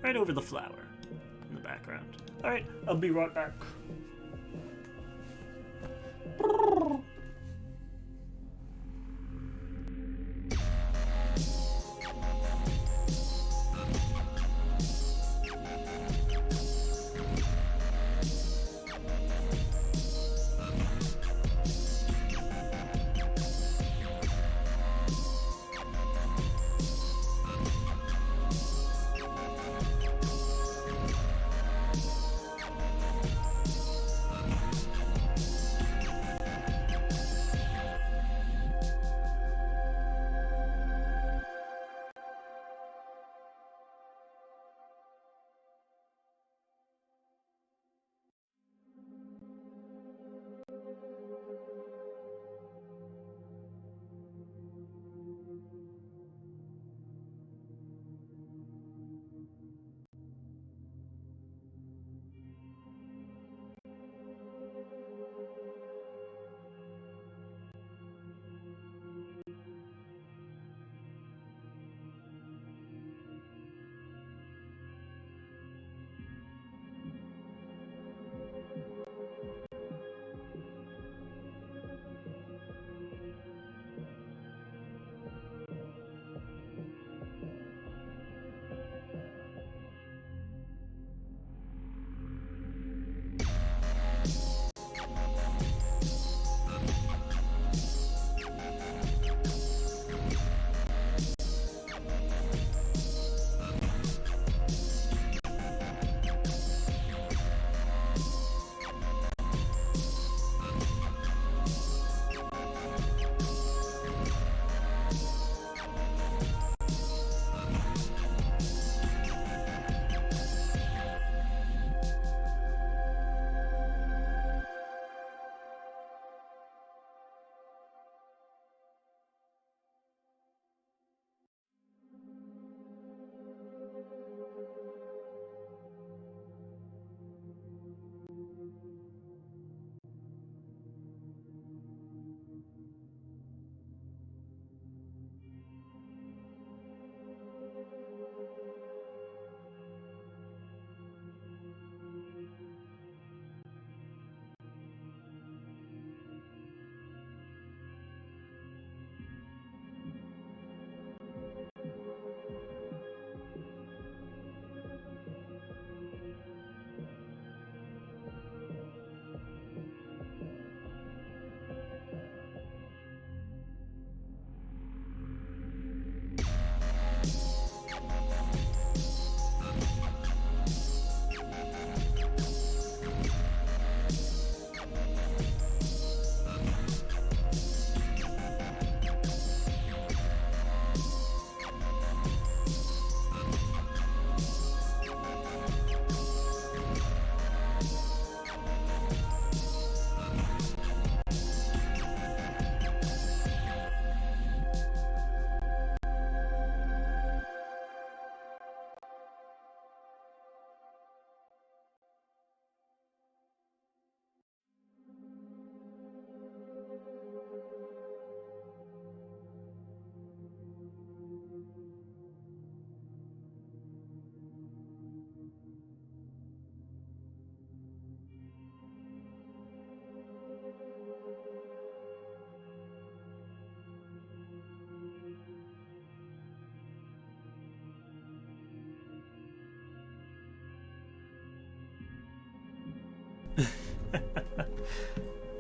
Right over the flower in the background. All right, I'll be right back.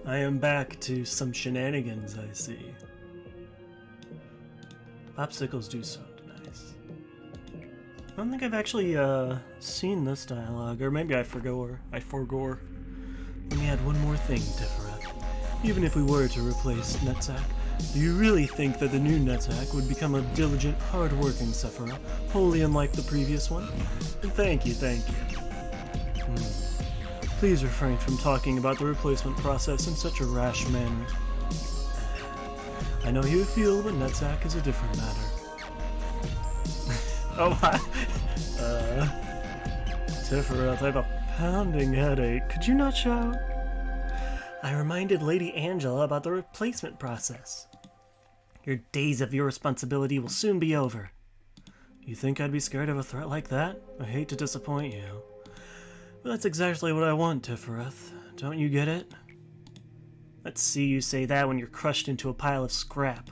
I am back to some shenanigans, I see. Popsicles do sound nice. I don't think I've actually seen this dialogue, or maybe I forgor. Let me add one more thing, Tiferet. Even if we were to replace Netzach, do you really think that the new Netzach would become a diligent, hard-working Sephira, wholly unlike the previous one? And thank you. Please refrain from talking about the replacement process in such a rash manner. I know how you feel, but Netzach is a different matter. Oh my. Tiferath, I have a pounding headache. Could you not shout? I reminded Lady Angela about the replacement process. Your days of irresponsibility will soon be over. You think I'd be scared of a threat like that? I hate to disappoint you. But that's exactly what I want, Tiferath. Don't you get it? Let's see you say that when you're crushed into a pile of scrap.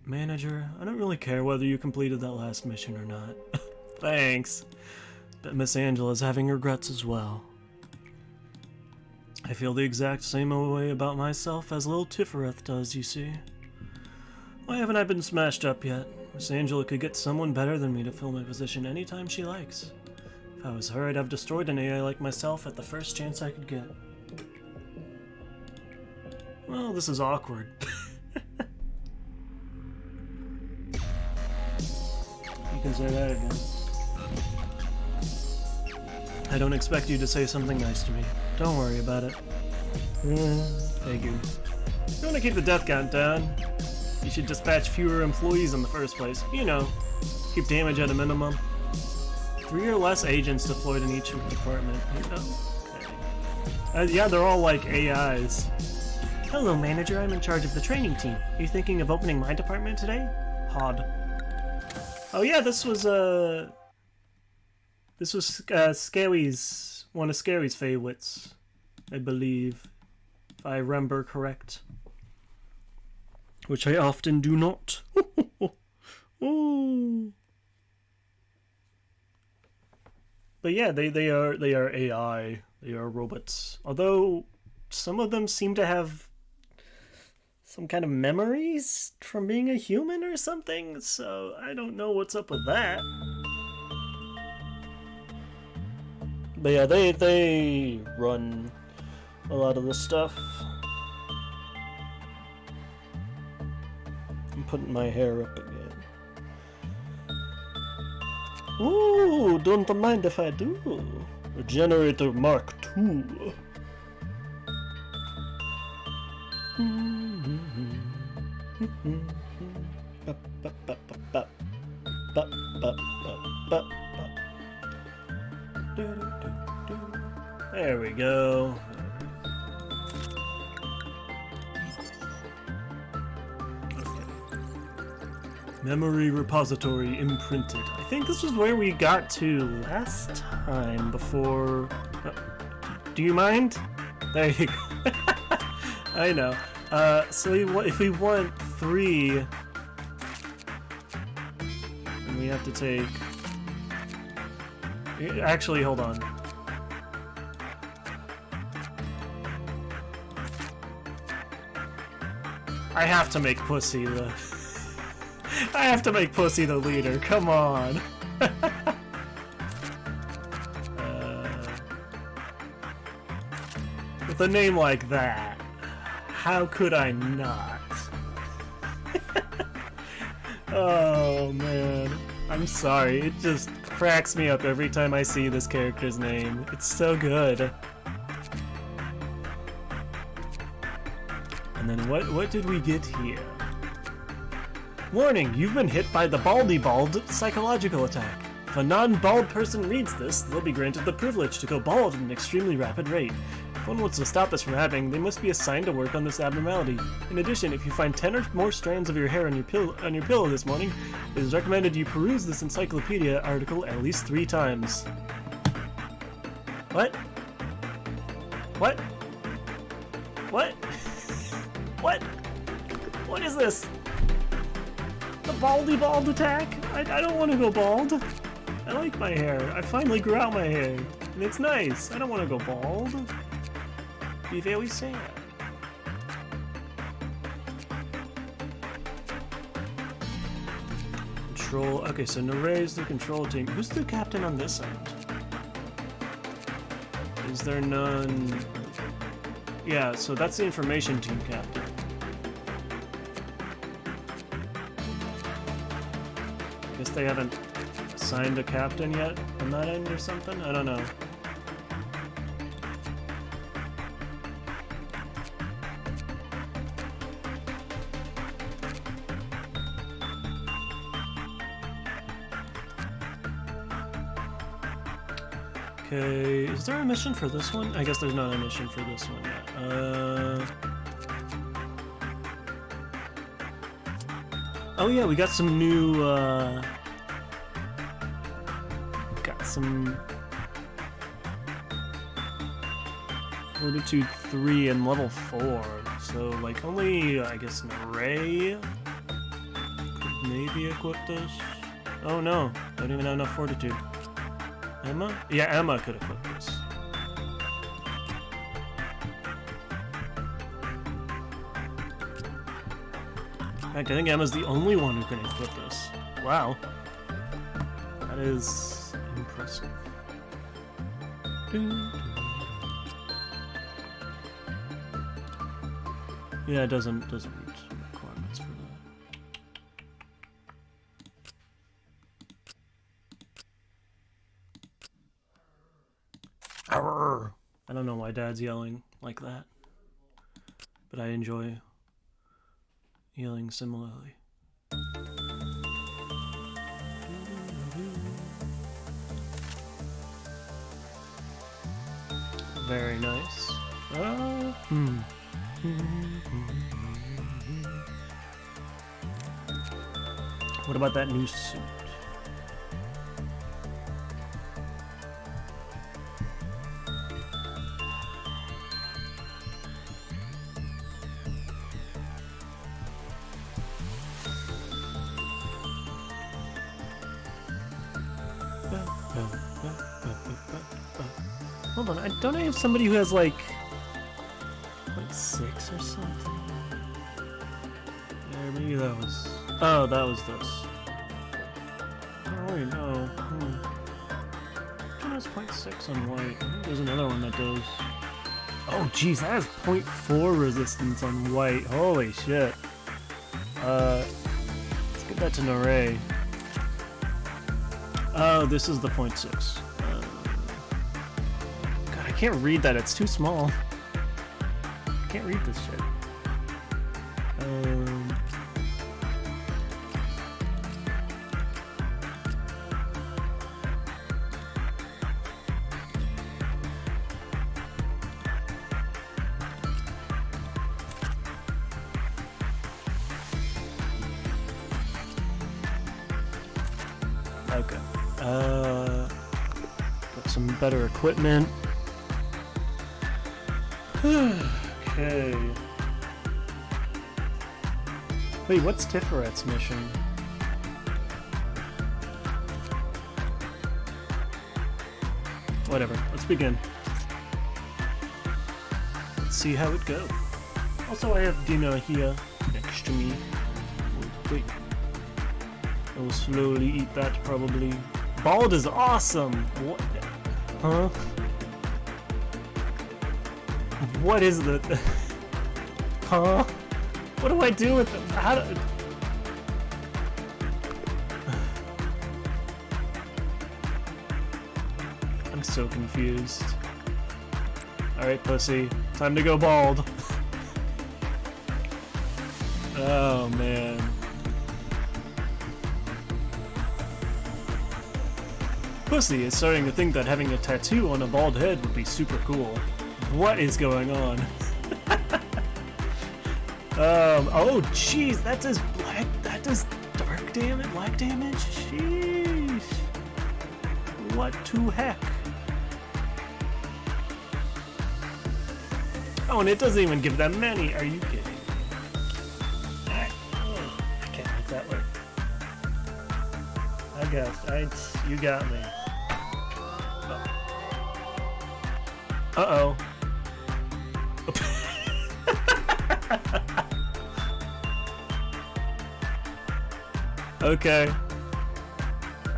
Manager, I don't really care whether you completed that last mission or not. Thanks. But Miss Angela's having regrets as well. I feel the exact same way about myself as little Tiferath does, you see. Why haven't I been smashed up yet? Miss Angela could get someone better than me to fill my position anytime she likes. If I was her, I'd have destroyed an AI like myself at the first chance I could get. Well, this is awkward. You can say that again. I don't expect you to say something nice to me. Don't worry about it. Thank you. If you want to keep the death count down, you should dispatch fewer employees in the first place. You know, keep damage at a minimum. 3 or less agents deployed in each department. You know? Okay. Yeah, they're all like AIs. Hello, manager. I'm in charge of the training team. Are you thinking of opening my department today? Hod. Oh yeah, this was Scary's, one of Scary's favorites, I believe, if I remember correct. Which I often do not. Oh. But yeah, they are AI. They are robots. Although some of them seem to have some kind of memories from being a human or something, so I don't know what's up with that. But yeah, they run a lot of this stuff. I'm putting my hair up again. Ooh, don't mind if I do. Generator Mark II. There we go. Okay. Memory repository imprinted. I think this was where we got to last time before... do you mind? There you go. I know. So if we want 3, then we have to take... Actually, hold on. I have to make Pussy the... I have to make Pussy the leader, come on! With a name like that, how could I not? Oh man, I'm sorry, it just cracks me up every time I see this character's name. It's so good. And then what did we get here? Warning, you've been hit by the Baldy Bald psychological attack. If a non-bald person reads this, they'll be granted the privilege to go bald at an extremely rapid rate. If one wants to stop this from happening, they must be assigned to work on this abnormality. In addition, if you find 10 or more strands of your hair on your pillow this morning, it is recommended you peruse this encyclopedia article at least 3 times. What? What? What? What? What is this? The Baldy Bald attack? I don't want to go bald. I like my hair. I finally grew out my hair. And it's nice. I don't want to go bald. Be very sad. Control. Okay, so Nere's the control team. Who's the captain on this end? Is there none? Yeah, so that's the information team captain. Guess they haven't assigned a captain yet on that end or something? I don't know. Okay, is there a mission for this one? I guess there's not a mission for this one yet. Oh yeah, we got some new, got some Fortitude 3 and level 4, so like only, I guess, an array could maybe equip this. Oh no, don't even have enough Fortitude. Emma? Yeah, Emma could equip this. In fact, I think Emma's the only one who can equip this. Wow. That is impressive. Yeah, it doesn't meet requirements for that. Arrgh. I don't know why Dad's yelling like that, but I enjoy yelling similarly. Very nice. What about that new suit? Hold on, don't I have somebody who has like 0.6 or something? Yeah, maybe that was... Oh, that was this. Oh wait, no. Which one has 0.6 on white? I think there's another one that does. Oh geez, that has 0.4 resistance on white. Holy shit. Let's get that to an array. Oh, this is the 0.6. God, I can't read that. It's too small. I can't read this shit. Okay. Got some better equipment. Okay. Wait, what's Tiferet mission? Whatever, let's begin. Let's see how it goes. Also, I have Dina here next to me. Wait. I will slowly eat that, probably. Bald is awesome! What? Huh? What is the... Huh? What do I do with them? How do... I'm so confused. Alright, pussy. Time to go bald. Oh, man. Pussy is starting to think that having a tattoo on a bald head would be super cool. What is going on? Oh jeez, that does dark damage, black damage? Sheesh. What to heck? Oh, and it doesn't even give them many, are you kidding? I can't make that work. I guess, you got me. Uh-oh. Okay.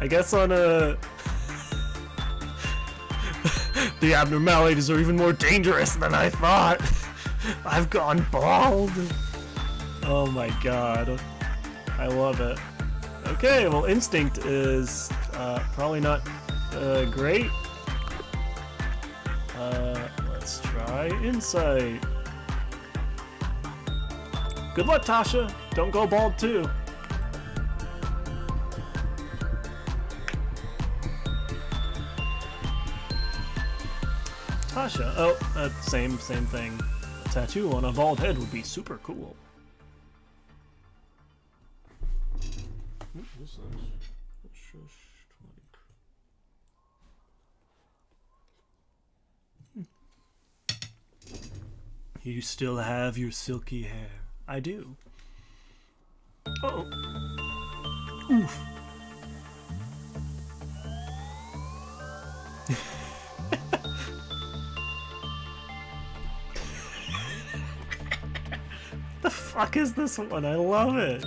I guess on a... The abnormalities are even more dangerous than I thought. I've gone bald. Oh my god. I love it. Okay, well, instinct is probably not great. Let's try insight. Good luck, Tasha. Don't go bald too. Tasha. Oh, same thing. A tattoo on a bald head would be super cool. What is this? You still have your silky hair. I do. Oh. Oof. The fuck is this one? I love it.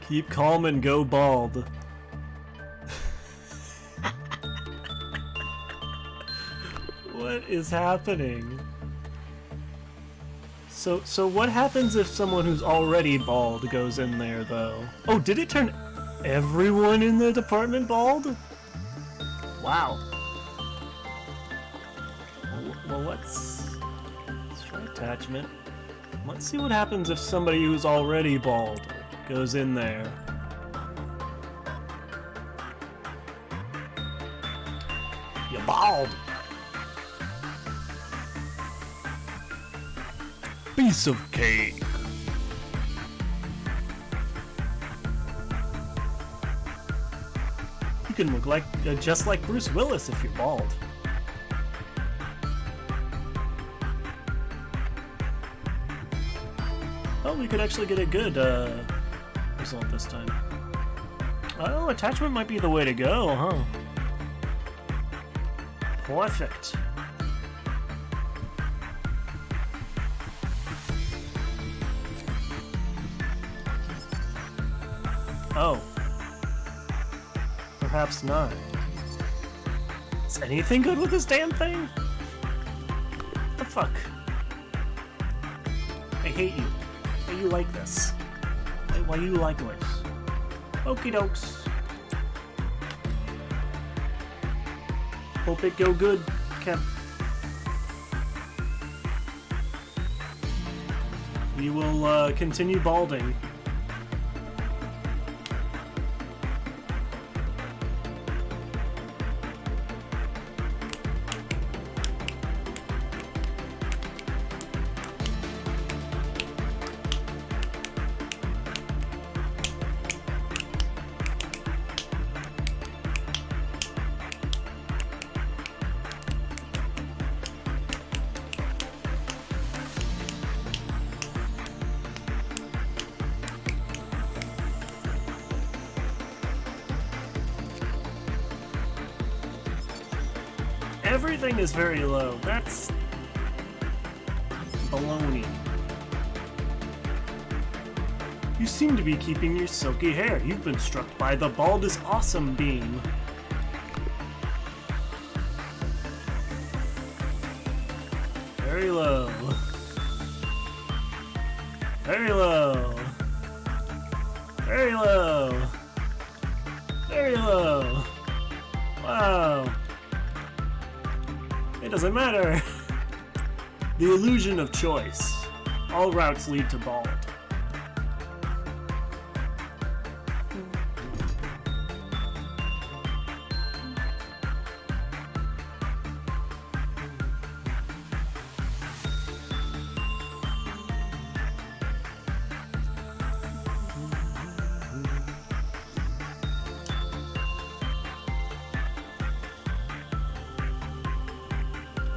Keep calm and go bald. What is happening? So what happens if someone who's already bald goes in there, though? Oh, did it turn everyone in the department bald? Wow. Well, let's try attachment. Let's see what happens if somebody who's already bald goes in there. You're bald! Piece of cake! You can look like just like Bruce Willis if you're bald. Oh, we could actually get a good result this time. Oh, attachment might be the way to go, huh? Perfect. Oh. Perhaps not. Is anything good with this damn thing? What the fuck? I hate you. Why you like this? Why you like this? Okie dokes. Hope it go good, Kev. We will continue balding. Everything is very low. That's baloney. You seem to be keeping your silky hair. You've been struck by the bald is awesome beam. Very low. Very low. Very low. Very low. Wow. It doesn't matter. The illusion of choice. All routes lead to bald.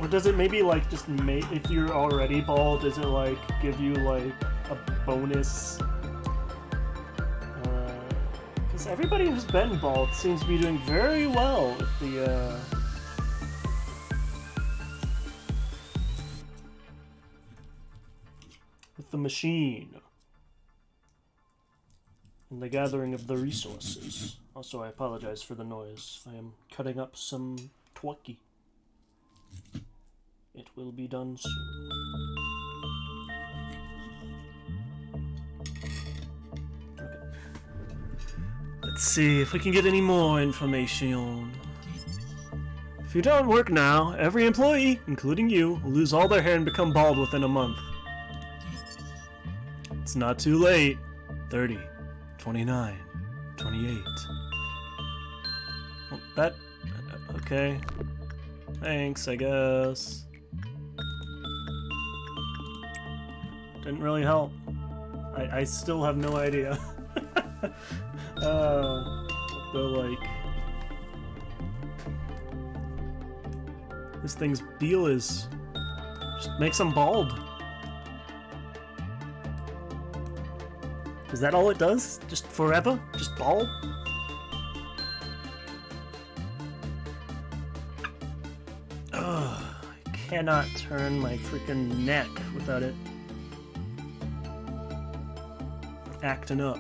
Or does it maybe like just make, if you're already bald, does it like give you like a bonus? Because everybody who's been bald seems to be doing very well with the machine and the gathering of the resources. Also, I apologize for the noise. I am cutting up some twucky. It will be done soon. Okay. Let's see if we can get any more information. If you don't work now, every employee, including you, will lose all their hair and become bald within a month. It's not too late. 30, 29, 28. Well, that... okay. Thanks, I guess. Didn't really help. I still have no idea. Like... This thing's deal is... Just makes them bald. Is that all it does? Just forever? Just bald? Ugh, I cannot turn my freaking neck without it acting up.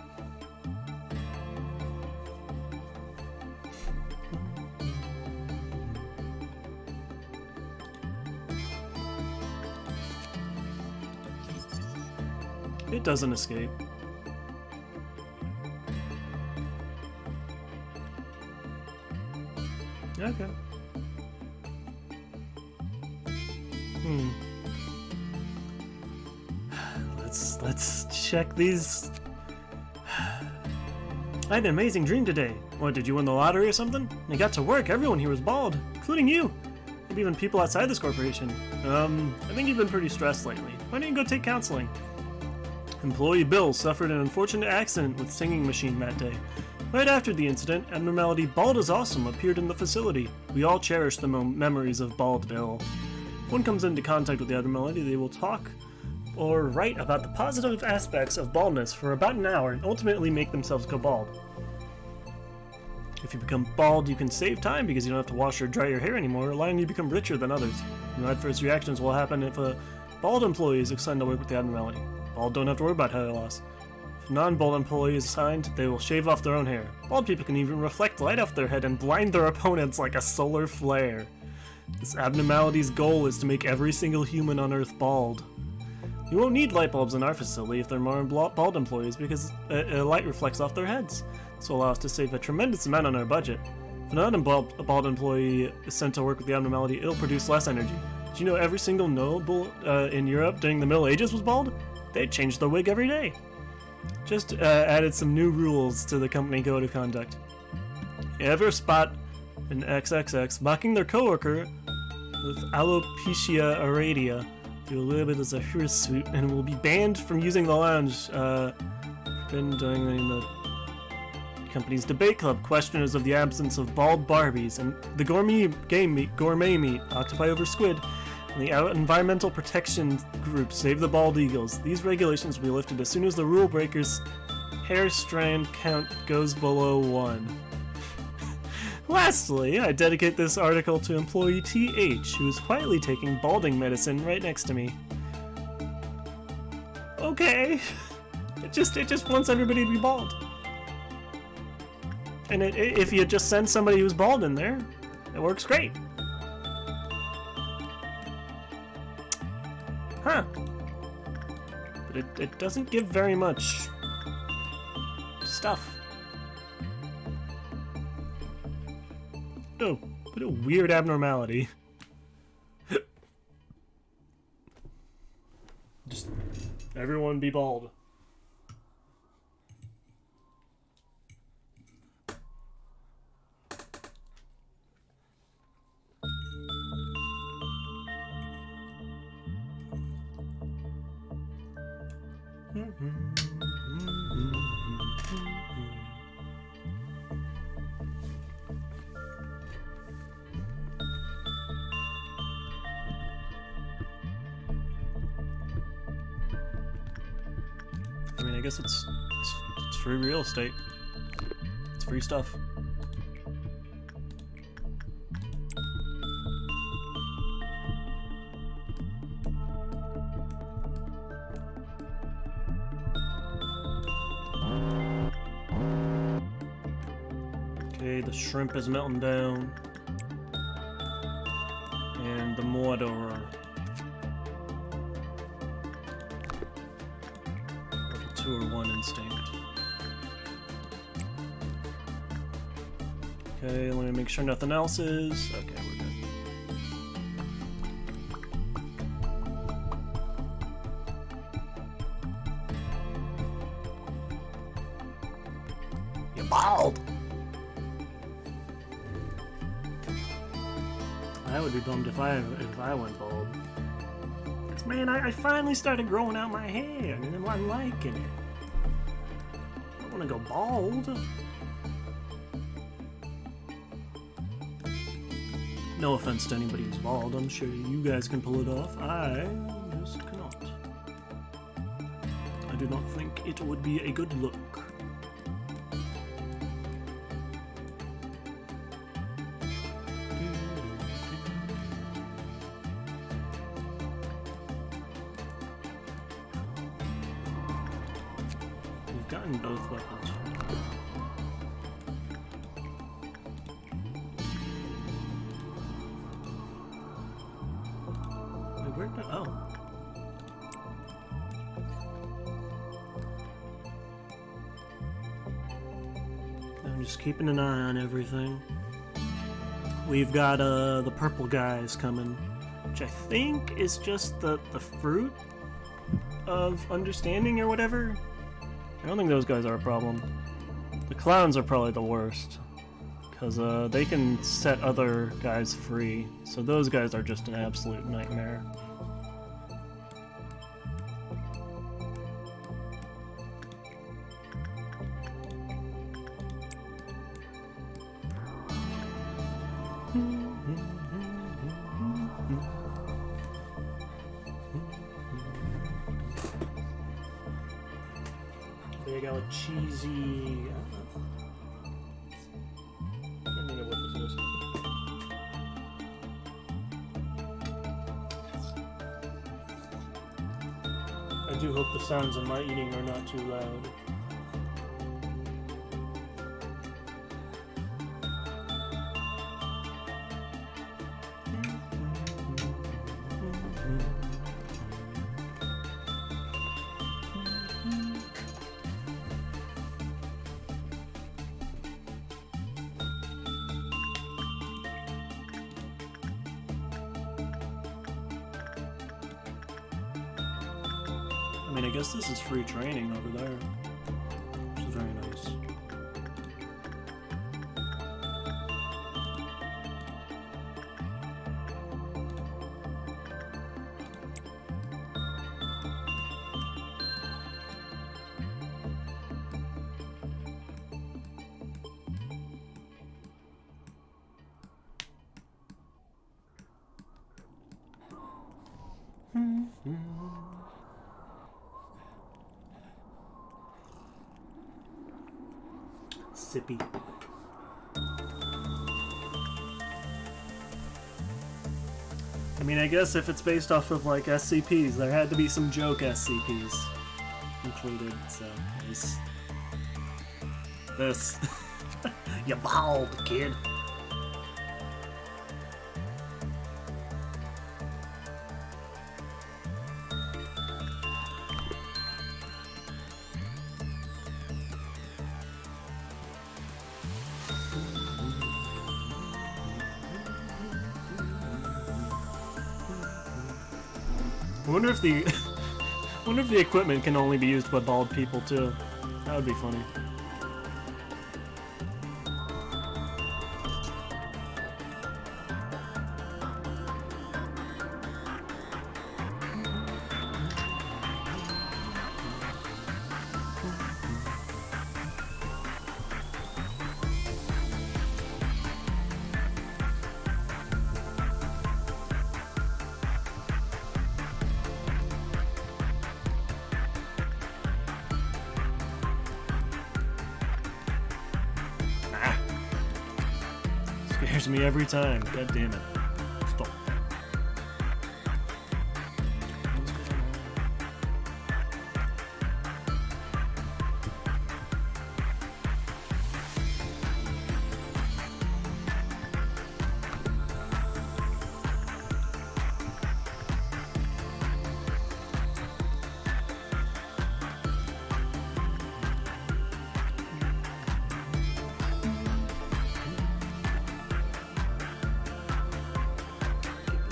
It doesn't escape. Okay. Let's check these. I had an amazing dream today. What, did you win the lottery or something? I got to work. Everyone here was bald, including you. Maybe even people outside this corporation. I think you've been pretty stressed lately. Why don't you go take counseling? Employee Bill suffered an unfortunate accident with singing machine that day. Right after the incident, abnormality Bald is Awesome appeared in the facility. We all cherish the memories of Bald Bill. If one comes into contact with the abnormality, they will talk or write about the positive aspects of baldness for about an hour and ultimately make themselves go bald. If you become bald, you can save time because you don't have to wash or dry your hair anymore, allowing you to become richer than others. No adverse reactions will happen if a bald employee is assigned to work with the abnormality. Bald don't have to worry about hair loss. If a non-bald employee is assigned, they will shave off their own hair. Bald people can even reflect light off their head and blind their opponents like a solar flare. This abnormality's goal is to make every single human on Earth bald. You won't need light bulbs in our facility if there are more bald employees because light reflects off their heads. This will allow us to save a tremendous amount on our budget. If a non-bald employee is sent to work with the abnormality, it'll produce less energy. Did you know every single noble in Europe during the Middle Ages was bald? They changed their wig every day. Just added some new rules to the company code of conduct. You ever spot an XXX mocking their coworker with alopecia areata, do a little bit as a hirsute, and will be banned from using the lounge. Been doing in the company's debate club, questioners of the absence of bald Barbies, and the gourmet meat, octopi over squid, and the environmental protection group Save the Bald Eagles. These regulations will be lifted as soon as the rule breakers' hair strand count goes below 1. Lastly, I dedicate this article to employee TH, who is quietly taking balding medicine right next to me. Okay. It just wants everybody to be bald. And if you just send somebody who's bald in there, it works great. Huh. But it doesn't give very much stuff. Oh, what a weird abnormality. Just everyone be bald. I mean, I guess it's free real estate. It's free stuff. Okay, the shrimp is melting down. And the mortar. Two or one instinct. Okay, let me make sure nothing else is. Okay, we're good. You're bald! I would be bummed if I went bald. 'Cause, man, I finally started growing out my hair, and I'm liking it. I don't want to go bald. No offense to anybody who's bald. I'm sure you guys can pull it off. I just cannot. I do not think it would be a good look. We've gotten both weapons. Wait, where did oh. I'm just keeping an eye on everything. We've got the purple guys coming, which I think is just the fruit of understanding or whatever. I don't think those guys are a problem. The clowns are probably the worst, because they can set other guys free, so those guys are just an absolute nightmare. They got a cheesy. I can't think of what this is. I do hope the sounds of my eating are not too loud. I mean, I guess this is free training over there, which is very nice. Sippy. I mean, I guess if it's based off of like SCPs, there had to be some joke SCPs included, so this. You bald, kid. I wonder if the equipment can only be used by bald people too. That would be funny. Scares me every time. God damn it. Stop.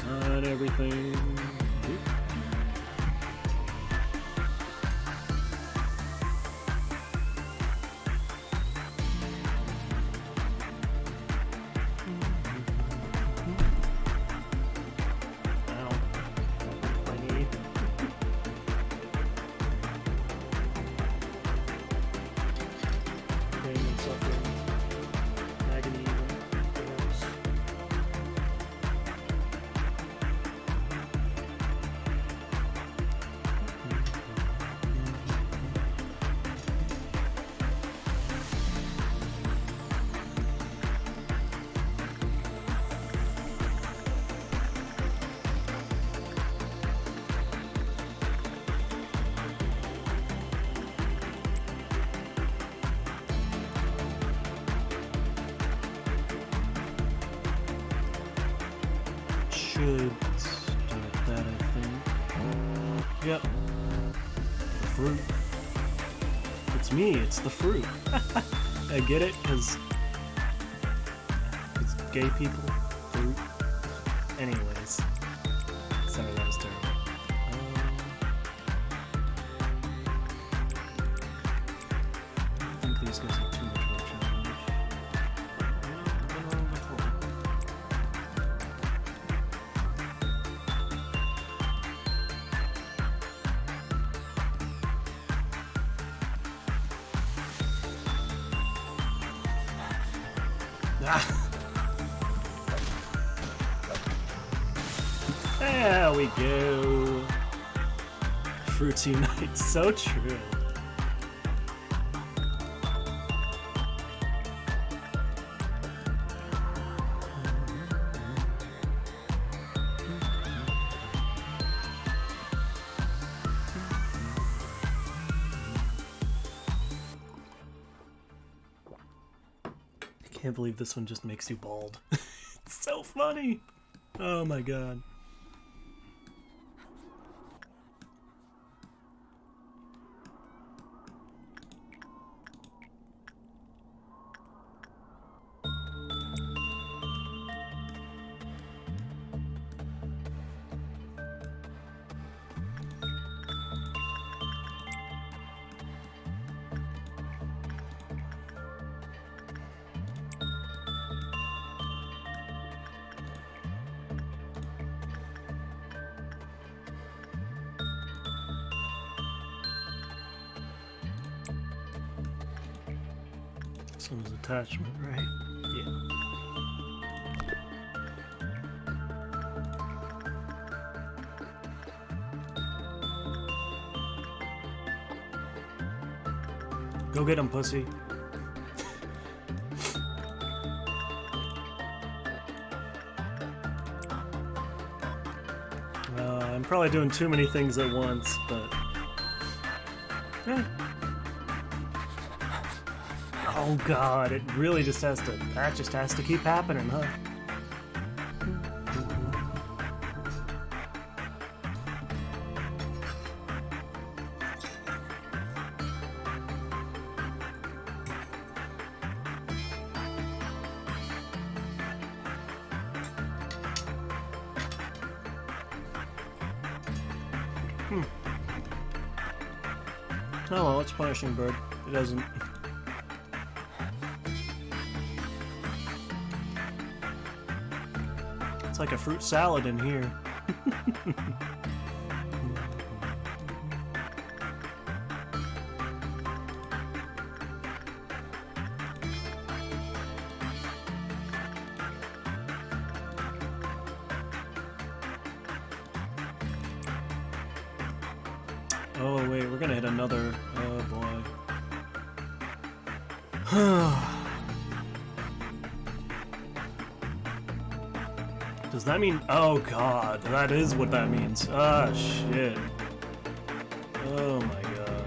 Not everything. should start that, I think. Yep. The fruit. It's me, it's the fruit. I get it, because it's gay people, fruit. Anyways. Sorry, that was terrible. I think these guys are too much of a challenge. There we go. Fruits unite. So true. I can't believe this one just makes you bald. It's so funny. Oh my god. This one's attachment, right? Yeah. Go get him, pussy. I'm probably doing too many things at once, but... Oh god, it really just has to... That just has to keep happening, huh? Oh well, it's punishing bird. It doesn't... It's like a fruit salad in here. Oh wait, we're gonna hit another... Oh boy. Does that mean... Oh god, that is what that means. Ah, shit. Oh my god.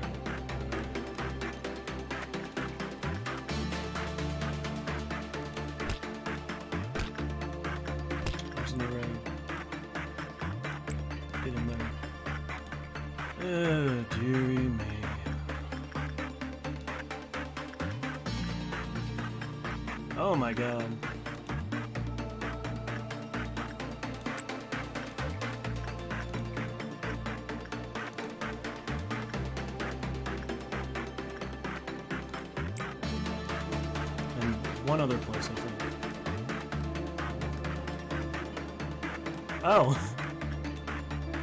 There's no rain. Get in there. Oh, dearie me. Oh my god. And one other place, I think. Oh!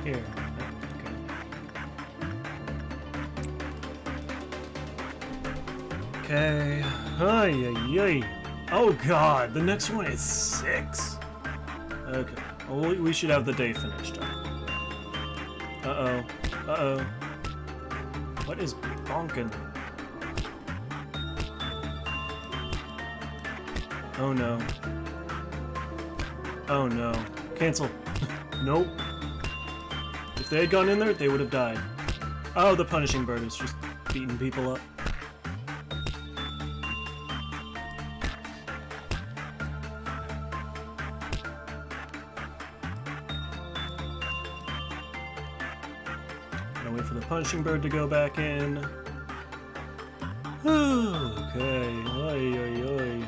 Here. Okay. Ay, ay, ay. Oh god, the next one is 6. Okay. Well, we should have the day finished. Uh-oh. Uh-oh. What is bonkin'? Oh no. Oh no. Cancel. Nope. If they had gone in there, they would have died. Oh, the punishing bird is just beating people up. Gotta wait for the punching bird to go back in. Okay, oi, oi, oi.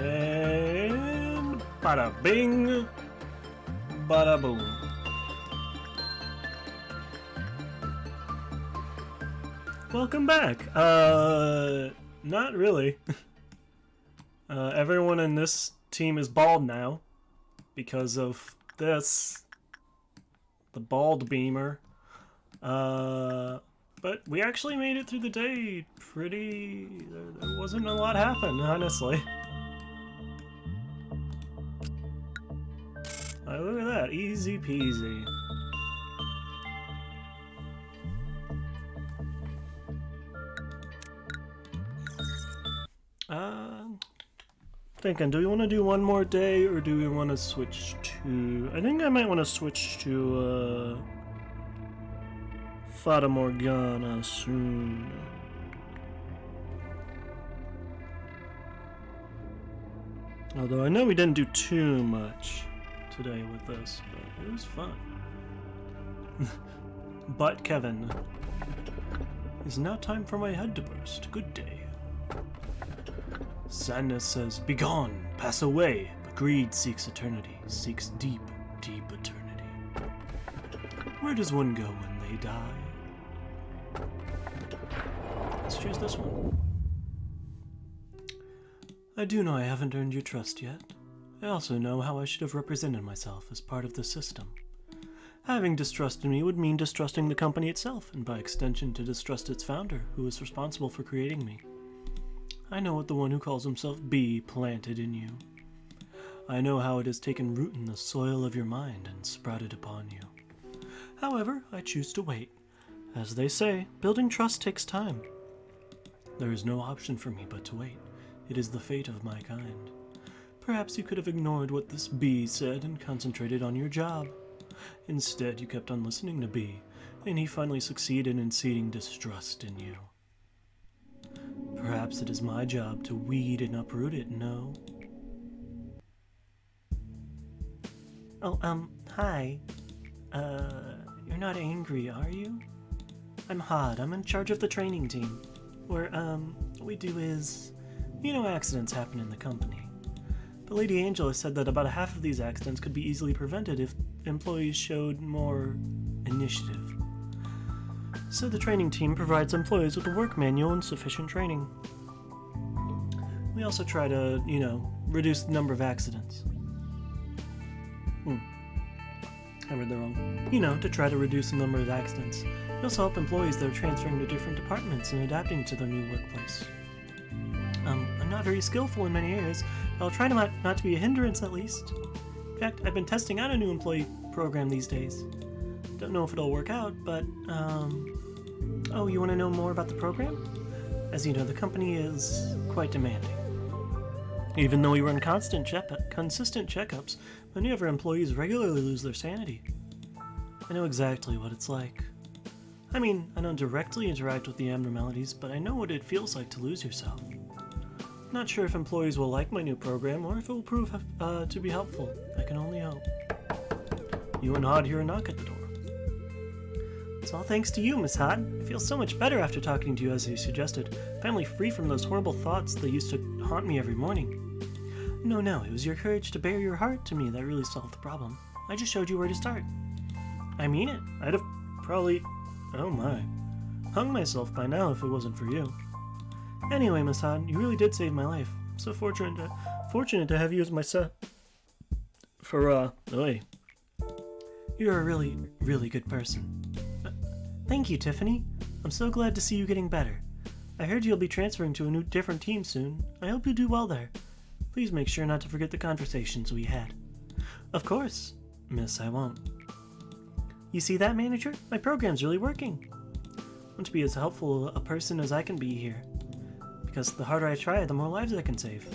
And bada bing, bada boom. Welcome back. Not really. Everyone in this team is bald now because of this. The bald beamer. But we actually made it through the day pretty... There wasn't a lot happen, honestly. Look at that. Easy peasy. Thinking, do we want to do one more day or do we want to switch to... I think I might want to switch to, Fata Morgana soon. Although I know we didn't do too much today with this, but it was fun. But Kevin. It's now time for my head to burst. Good day. Sadness says, "Begone, pass away." But greed seeks eternity, seeks deep, deep eternity. Where does one go when they die? Let's choose this one. I do know I haven't earned your trust yet. I also know how I should have represented myself as part of the system. Having distrusted me would mean distrusting the company itself, and by extension to distrust its founder, who was responsible for creating me. I know what the one who calls himself B planted in you. I know how it has taken root in the soil of your mind and sprouted upon you. However, I choose to wait. As they say, building trust takes time. There is no option for me but to wait. It is the fate of my kind. Perhaps you could have ignored what this B said and concentrated on your job. Instead, you kept on listening to B, and he finally succeeded in seeding distrust in you. Perhaps it is my job to weed and uproot it, no? Oh, hi. You're not angry, are you? I'm Hod. I'm in charge of the training team. What we do is... You know, accidents happen in the company. But Lady Angela said that about half of these accidents could be easily prevented if employees showed more initiative. So the training team provides employees with a work manual and sufficient training. We also try to, reduce the number of accidents. I read that wrong. To try to reduce the number of accidents. We also help employees that are transferring to different departments and adapting to their new workplace. I'm not very skillful in many areas, but I'll try not to be a hindrance at least. In fact, I've been testing out a new employee program these days. Don't know if it'll work out, but, Oh, you want to know more about the program? As you know, the company is quite demanding. Even though we run consistent checkups, many of our employees regularly lose their sanity. I know exactly what it's like. I mean, I don't directly interact with the abnormalities, but I know what it feels like to lose yourself. Not sure if employees will like my new program or if it will prove to be helpful. I can only hope. You and Hod hear a knock at the door. It's all thanks to you, Miss Hod. I feel so much better after talking to you as you suggested. Finally free from those horrible thoughts that used to haunt me every morning. No, it was your courage to bare your heart to me that really solved the problem. I just showed you where to start. I mean it. I'd have probably... Oh my. Hung myself by now if it wasn't for you. Anyway, Miss Hod, you really did save my life. I'm so fortunate to have you as my son. You're a really, really good person. Thank you, Tiffany. I'm so glad to see you getting better. I heard you'll be transferring to a different team soon. I hope you do well there. Please make sure not to forget the conversations we had. Of course, miss, I won't. You see that, manager? My program's really working. I want to be as helpful a person as I can be here. Because the harder I try, the more lives I can save.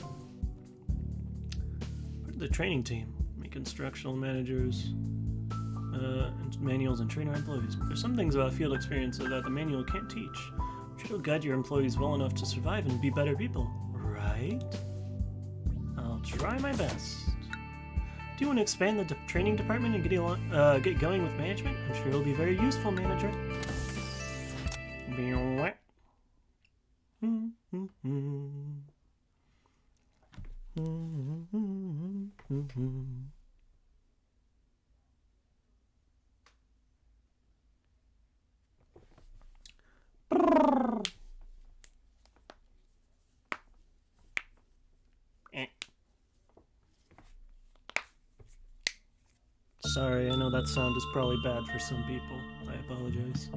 Part of the training team, make instructional managers, manuals and train our employees. There's some things about field experience that the manual can't teach. Try to guide your employees well enough to survive and be better people, right? I'll try my best. Do you want to expand the training department and get going with management? I'm sure it'll be very useful, manager. Sorry, I know that sound is probably bad for some people. I apologize.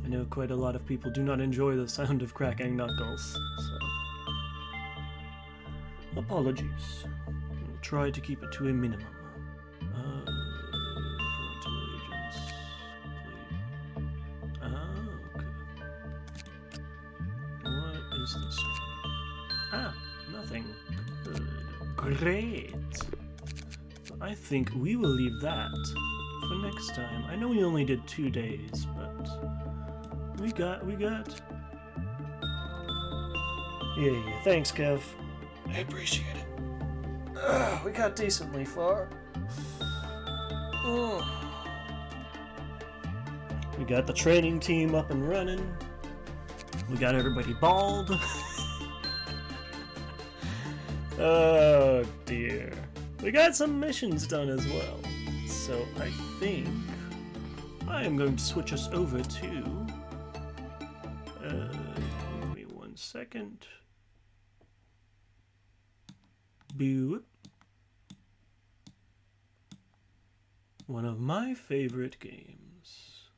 I know quite a lot of people do not enjoy the sound of cracking knuckles, so... Apologies. I'll try to keep it to a minimum. Frontal agents, please. Okay. What is this one? Ah, nothing. Good. Great. I think we will leave that for next time. I know we only did 2 days, but we got. Yeah. Thanks, Kev. I appreciate it. We got decently far. We got the training team up and running. We got everybody bald. Oh dear. We got some missions done as well. So I think I am going to switch us over to... give me 1 second. Boo. One of my favorite games.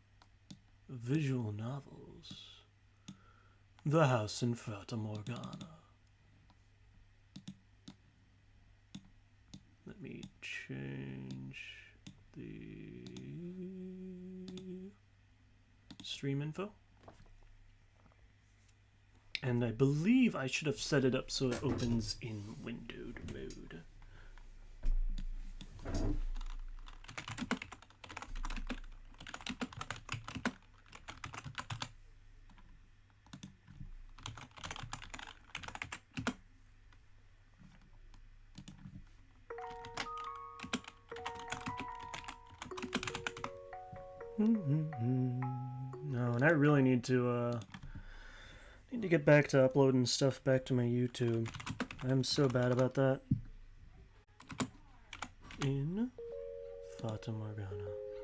Visual novels. The House in Fata Morgana. Let me change the stream info. And I believe I should have set it up so it opens in windowed mode. No, and I really need to get back to uploading stuff back to my YouTube. I'm so bad about that. In Fata Morgana.